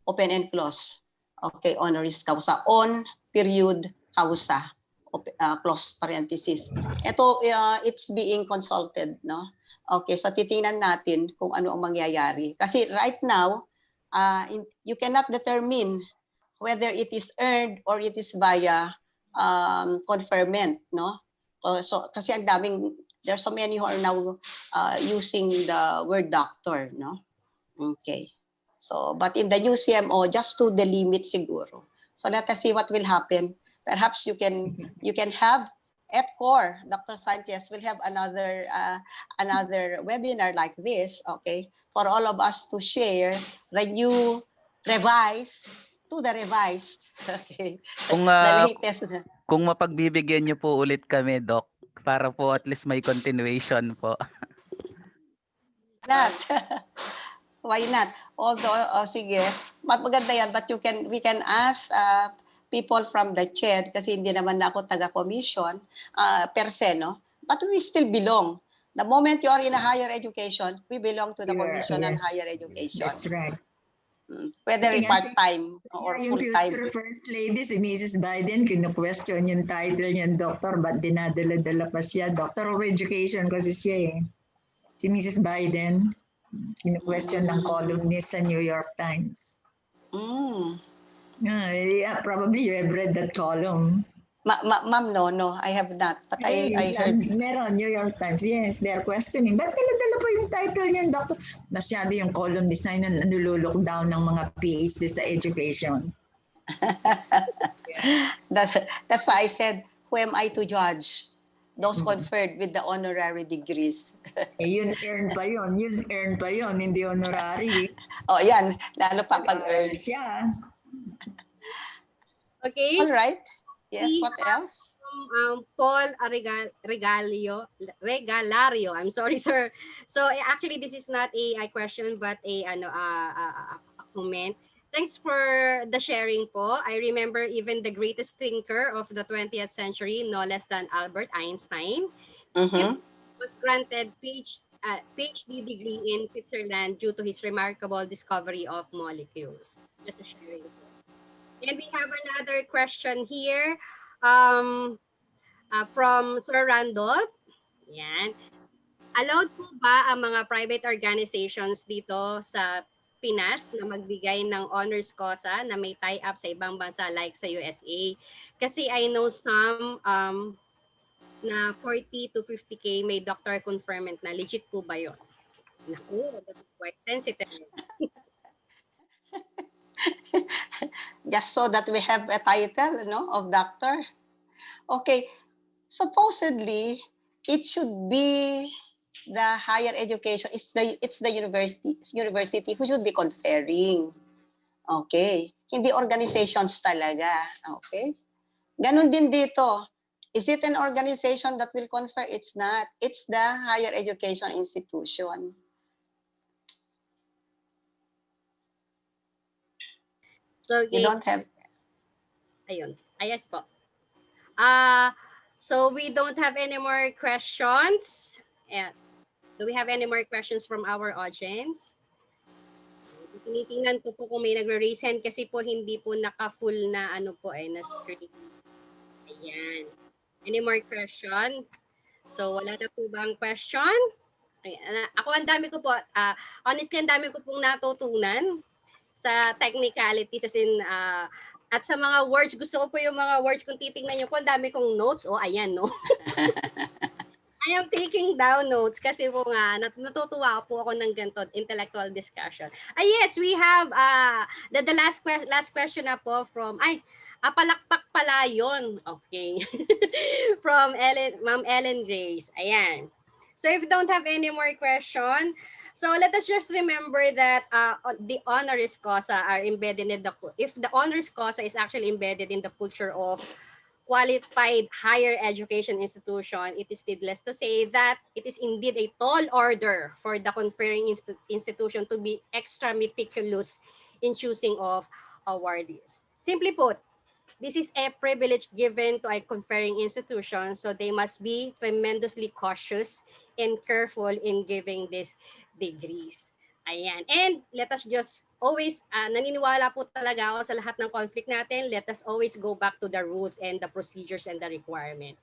open and close, okay, honoris causa, on period causa, close parenthesis. Ito, it's being consulted, no? Okay, so titingnan natin kung ano ang mangyayari. Kasi right now, you cannot determine whether it is earned or it is via conferment, no? So, kasi ang daming, there's so many who are now using the word doctor, no? Okay. So, but in the new CMO, just to delimit siguro. So, let us see what will happen. Perhaps you can have ETCOR, Dr. Sanchez, will have another webinar like this, okay, for all of us to share the new revised to the revised, okay, Kung, the ah, latest. kung mapagbibigyan niyo po ulit kami, Doc, para po at least may continuation po. Not. Why not? Although, sige, maganda yan, but we can ask people from the CHED, kasi hindi naman na ako taga-commission per se, no? But we still belong. The moment you are in a higher education, we belong to the Commission on Yes, Higher Education. that's right. Whether Buti nga part-time or yung full-time. future First Lady, si Mrs. Biden, kinu-question yung title niyan, Doctor, ba't dinadala-dala pa siya? Doctor of Education kasi siya eh. Si Mrs. Biden, kinu-question ng columnist sa New York Times. Yeah, probably you have read that column. Ma'am, no, I have not. But I heard. Meron, New York Times, yes, they are questioning. Ba't dala-dala pa yung title niyan, Doctor? Masyado yung column design na nalulok down ng mga PhD sa education. That's why I said, who am I to judge? Those conferred with the honorary degrees. Yun earn pa yun, hindi honorary. Oh, yan, lalo pa pag-earn. Siya. Okay. All right. Yes, what else? Paul Regalario. I'm sorry, sir. So actually, this is not a question, but a comment. Thanks for the sharing po. I remember even the greatest thinker of the 20th century, no less than Albert Einstein, was granted PhD degree in Switzerland due to his remarkable discovery of molecules. Just a sharing po. And we have another question here from Sir Randolph. Yan. Allowed po ba ang mga private organizations dito sa Pinas na magbigay ng Honoris Causa na may tie-up sa ibang bansa like sa USA? Kasi I know some na 40 to 50K may doctor conferment na. Legit po ba yun? Naku, that is quite sensitive. Just so that we have a title, no, of doctor. Okay, supposedly it should be the higher education. It's the university who should be conferring. Okay, hindi organizations talaga. Okay, ganun din dito. Is it an organization that will confer? It's not. It's the higher education institution. So You don't have. Ayun. Yes po. So we don't have any more questions. Do we have any more questions from our audience? Tinitingnan ko po kung may nagre-raise hand kasi po hindi po naka-full na na screen. Ayan. Any more question? So wala na po bang question? Ayan. Ako ang dami ko po, honestly ang dami ko pong natutunan sa technicalities as in at sa mga words, gusto ko po yung mga words kung titingnan nyo po, ang dami kong notes. Oh, ayan, no? I am taking down notes kasi po nga, natutuwa po ako ng ganito, intellectual discussion. Yes, we have the last question na po from, palakpak pala yun. Okay. From Ma'am Ellen Grace. Ayan. So if you don't have any more question, so let us just remember that the honoris causa are embedded in if the honoris causa is actually embedded in the culture of qualified higher education institution, it is needless to say that it is indeed a tall order for the conferring institution to be extra meticulous in choosing of awardees. Simply put, this is a privilege given to a conferring institution, so they must be tremendously cautious and careful in giving these degrees. Ayan. And let us just always, naniniwala po talaga ako sa lahat ng conflict natin, let us always go back to the rules and the procedures and the requirement.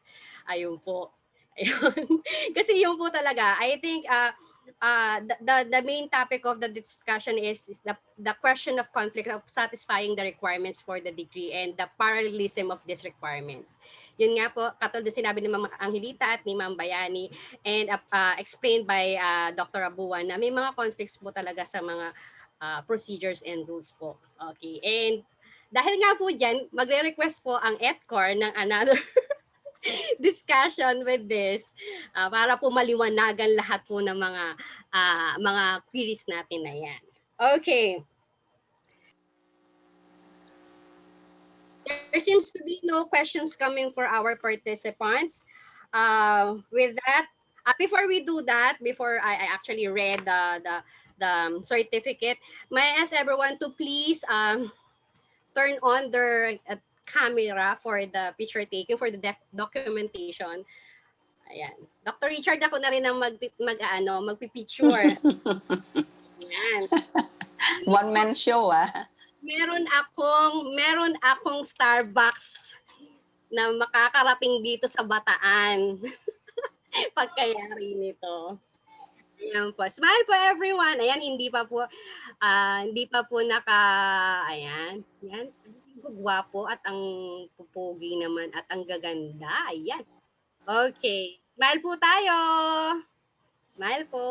Ayun po. Ayun. Kasi yun po talaga, I think, the main topic of the discussion is the question of conflict of satisfying the requirements for the degree and the parallelism of these requirements. Yun nga po, katulad din sinabi ni Ma'am Angelita at ni Ma'am Bayani and explained by Dr. Abuan na may mga conflicts po talaga sa mga procedures and rules po. Okay, and dahil nga po dyan, magre-request po ang ETCOR ng another discussion with this para po maliwanagan lahat po ng mga queries natin na yan. Okay. There seems to be no questions coming for our participants. With that, before we do that, before I actually read the certificate, may I ask everyone to please turn on their camera for the picture taking, for the documentation. Ayan. Dr. Richard, ako na rin ang magpipicture. Ayan. One-man show, Meron akong Starbucks na makakarating dito sa Bataan. Pagkayari nito. Ayan po. Smile po everyone. Ayan, hindi pa po ayan. Yan. Gwapo at ang pupogi naman at ang gaganda. Ayan. Okay. Smile po tayo. Smile po.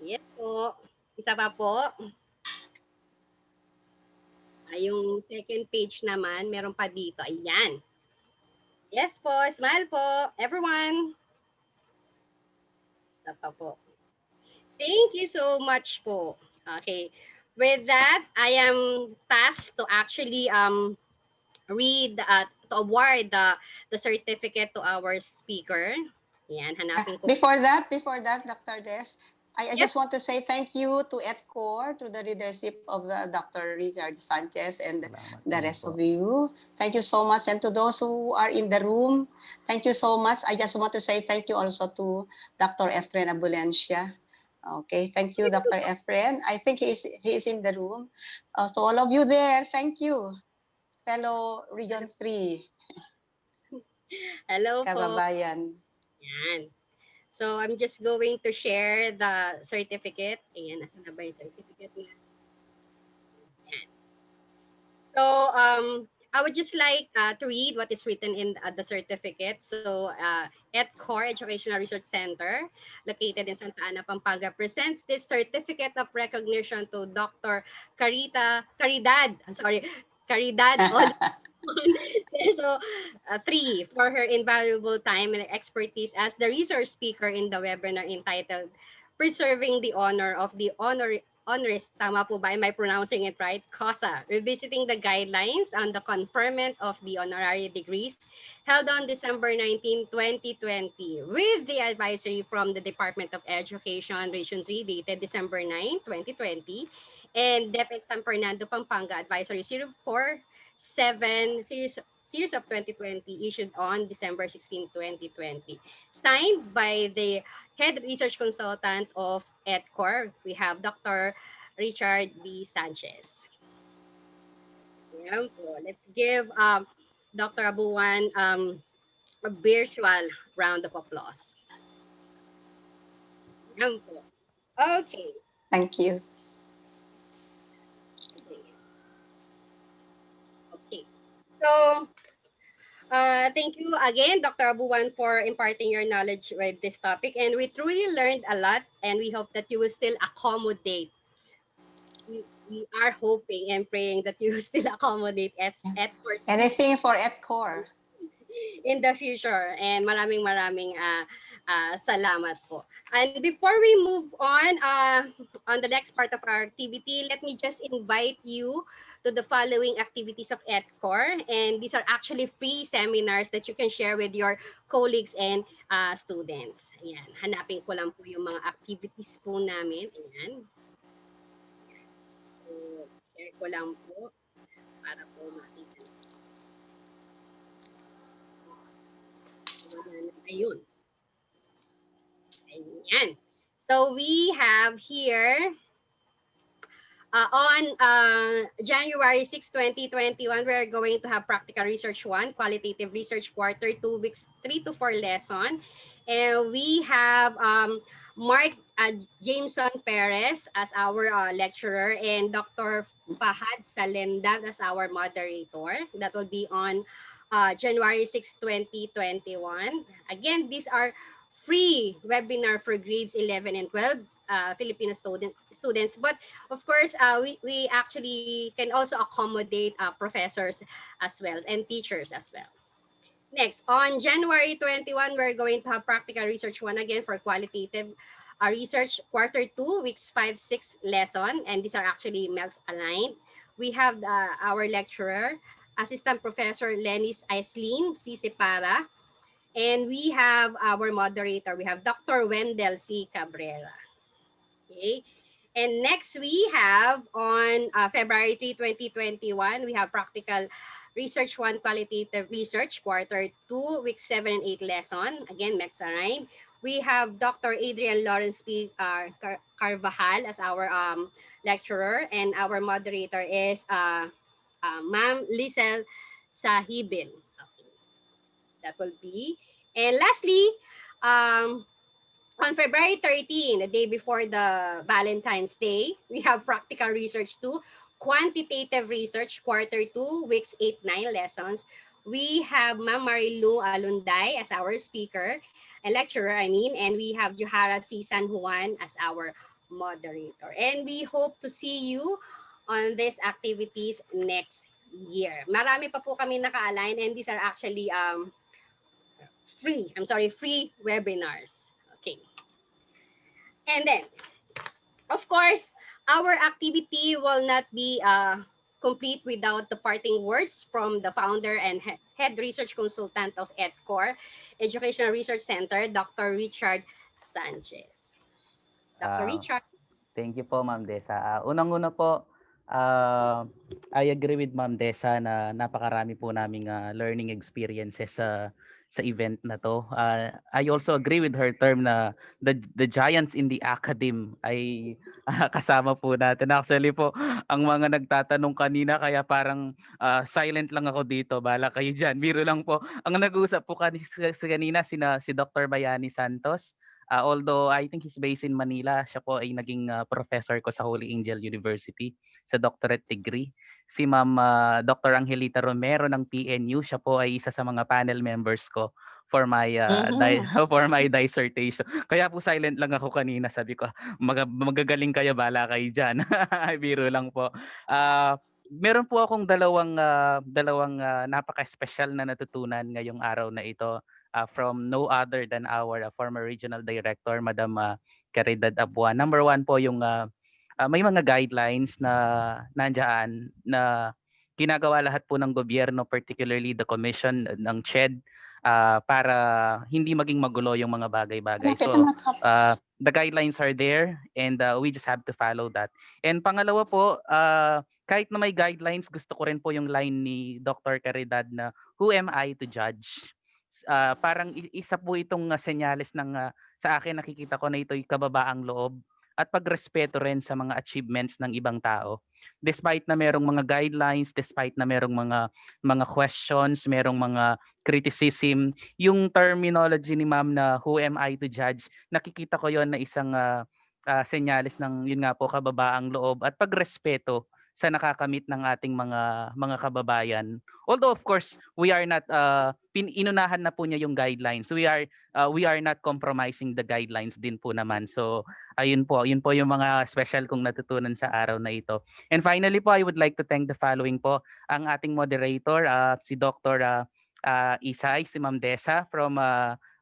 Yes po. Isa pa po. Yung second page naman, meron pa dito. Ayan. Yes po. Smile po. Everyone. Isa pa po. Thank you so much po. Okay. With that, I am tasked to actually read, to award the certificate to our speaker. Yan, hanapin ko. Before that, Dr. Des, I Yes. just want to say thank you to ETCOR, to the leadership of Dr. Richard Sanchez and the rest of you. Thank you so much. And to those who are in the room, thank you so much. I just want to say thank you also to Dr. Efren Abulencia. Okay, thank you, Dr. Efren. I think he is in the room. To all of you there, thank you. Fellow Region 3. Hello po. Kababayan. Yan. So, I'm just going to share the certificate. Ayan, nasa na ba yung certificate niya? Ayan. So, I would just like to read what is written in the certificate. So, ETCOR Educational Research Center, located in Santa Ana, Pampanga, presents this certificate of recognition to Dr. Caridad on CESO 3 for her invaluable time and expertise as the resource speaker in the webinar entitled Preserving the Honor of the Honoris, tama po ba? Am I pronouncing it right? Causa, revisiting the guidelines on the conferment of the honorary degrees held on December 19, 2020 with the advisory from the Department of Education, Region 3, dated December 9, 2020, and DepEd San Fernando, Pampanga, Advisory 047, Series of 2020, issued on December 16, 2020. Signed by the Head Research Consultant of ETCOR. We have Dr. Richard B. Sanchez. Ayan po. Let's give Dr. Abuan a virtual round of applause. Ayan po. Okay. Thank you. Okay. So, thank you again, Dr. Abuan, for imparting your knowledge with this topic. And we truly learned a lot, and we hope that you will still accommodate. We are hoping and praying that you will still accommodate ETCOR. Anything for ETCOR. In the future. And maraming salamat po. And before we move on the next part of our activity, let me just invite you to the following activities of ETCOR. And these are actually free seminars that you can share with your colleagues and students. Ayan, hanapin ko lang po yung mga activities po namin. Ayan. So, share ko lang po para po makita. Ayun. Ayan. So we have here on January 6, 2021, we're going to have Practical Research 1, Qualitative Research Quarter, 2 weeks, 3 to 4 lesson. And we have Mark Jameson Perez as our lecturer and Dr. Fahad Salemdag as our moderator. That will be on January 6, 2021. Again, these are free webinar for grades 11 and 12. Filipino students, but of course we actually can also accommodate professors as well and teachers as well. Next, on January 21, we're going to have practical research 1 again for qualitative research quarter 2, weeks 5, 6 lesson. And these are actually MELS aligned. We have our lecturer, Assistant Professor Lenis Aislin C. Para. And we have our moderator. We have Dr. Wendell C. Cabrera. Okay. And next we have on February 3, 2021, we have practical research 1 qualitative research quarter 2, week 7 and 8 lesson. Again, Mexarine. We have Dr. Adrian Lawrence P. Carvajal as our lecturer, and our moderator is Ma'am Lisel Sahibin. Okay. That will be. And lastly, on February 13, the day before the Valentine's Day, we have practical research 2, quantitative research quarter 2, weeks 8, 9 lessons. We have Ma'am Marilu Alunday as our speaker and lecturer, and we have Johara C. San Juan as our moderator. And we hope to see you on these activities next year. Marami pa po kami naka-align, and these are actually free webinars. Okay. And then, of course, our activity will not be complete without the parting words from the founder and head research consultant of ETCOR, Educational Research Center, Dr. Richard Sanchez. Dr. Richard. Thank you po, Ma'am Dessa. Unang-una po, I agree with Ma'am Dessa na napakarami po naming learning experiences sa event na to. I also agree with her term na the giants in the academe ay kasama po natin. Actually po, ang mga nagtatanong kanina kaya parang silent lang ako dito. Bahala kayo dyan. Biro lang po. Ang nag-uusap po kanina si Dr. Bayani Santos. Although I think he's based in Manila, siya po ay naging professor ko sa Holy Angel University sa doctorate degree. Si Ma'am Dr. Angelita Romero ng PNU, siya po ay isa sa mga panel members ko for my for my dissertation. Kaya po silent lang ako kanina, sabi ko magagaling kayo, bala kayo diyan. Biro lang po. Meron po akong dalawang napaka-special na natutunan ngayong araw na ito. From no other than our former regional director, Madam Caridad Abuan. Number 1 po yung may mga guidelines na nandiyan na ginagawa lahat po ng gobyerno, particularly the commission ng CHED, para hindi maging magulo yung mga bagay-bagay. So the guidelines are there, and we just have to follow that. And pangalawa po, kahit na may guidelines, gusto ko rin po yung line ni Dr. Caridad na, who am I to judge? Parang isa po itong senyales ng sa akin nakikita ko na ito'y kababaang loob at pagrespeto rin sa mga achievements ng ibang tao. Despite na merong mga guidelines, despite na merong mga questions, merong mga criticism, yung terminology ni Ma'am na who am I to judge, nakikita ko yon na isang senyales ng yun nga po kababaang loob at pagrespeto sa nakakamit ng ating mga kababayan. Although of course, we are not inunahan na po niya yung guidelines. We are not compromising the guidelines din po naman. So yun po yung mga special kong natutunan sa araw na ito. And finally po, I would like to thank the following po, ang ating moderator, si Dr. Isay, si Ma'am Dessa from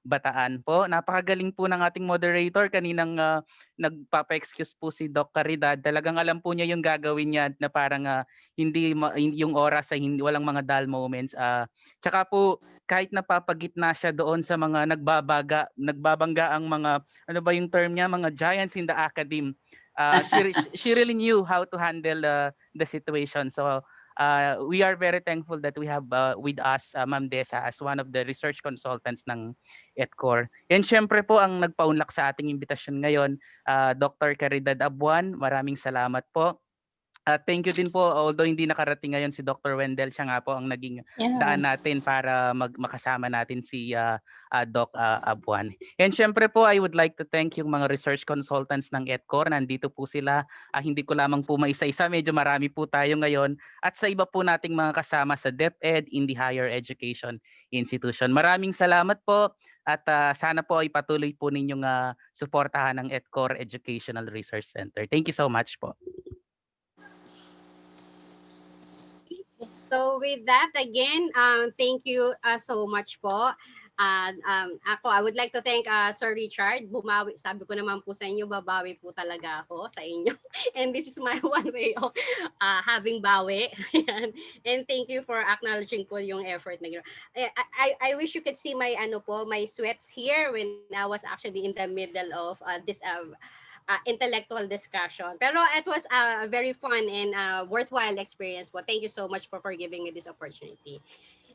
Bataan po. Napakagaling po ng ating moderator. Kaninang nagpapa-excuse po si Doc Caridad. Talagang alam po niya yung gagawin niya na parang hindi yung oras ay walang mga dull moments. Tsaka po kahit napapagitna siya doon sa mga nagbabangga ang mga, ano ba yung term niya, mga giants in the academe. She really knew how to handle the situation. So we are very thankful that we have with us Ma'am Dessa as one of the research consultants ng ETCOR. And syempre po ang nagpaunlak sa ating imbitasyon ngayon, Dr. Caridad Abuan, maraming salamat po. Thank you din po, although hindi nakarating ngayon si Dr. Wendell, siya nga po ang naging daan natin para makasama natin si Doc Abuan. And syempre po, I would like to thank yung mga research consultants ng ETCOR. Nandito po sila. Hindi ko lamang po maisa-isa, medyo marami po tayo ngayon. At sa iba po nating mga kasama sa DepEd in the higher education institution. Maraming salamat po at sana po ay patuloy po ninyong suportahan ng ETCOR Educational Research Center. Thank you so much po. So with that, again, thank you so much po. I would like to thank Sir Richard. Bumawi, sabi ko naman po sa inyo, babawi po talaga ako sa inyo. And this is my one way of having bawi. And thank you for acknowledging po yung effort na ginawa. I wish you could see my my sweats here when I was actually in the middle of this intellectual discussion. Pero it was a very fun and worthwhile experience po. Thank you so much for giving me this opportunity.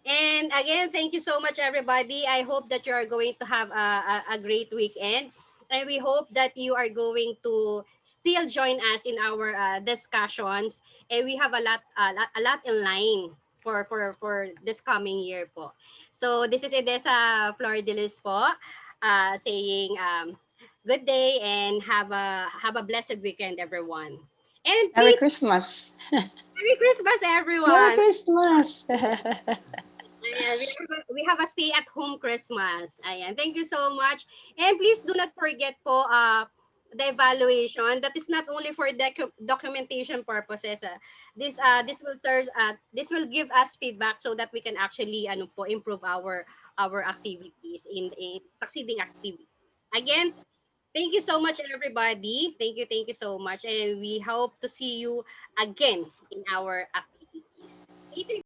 And again, thank you so much, everybody. I hope that you are going to have a great weekend. And we hope that you are going to still join us in our discussions. And we have a lot in line for this coming year po. So this is Edessa Flordeliz po, saying good day and have a blessed weekend, everyone. And Merry please, Christmas. Merry Christmas, Merry everyone. Christmas. Ayan, we have a stay-at-home Christmas. Ayan, thank you so much. And please do not forget po the evaluation. That is not only for documentation purposes. This will give us feedback so that we can actually improve our activities in succeeding activities. Again, thank you so much, everybody. Thank you so much, and we hope to see you again in our activities. Stay safe.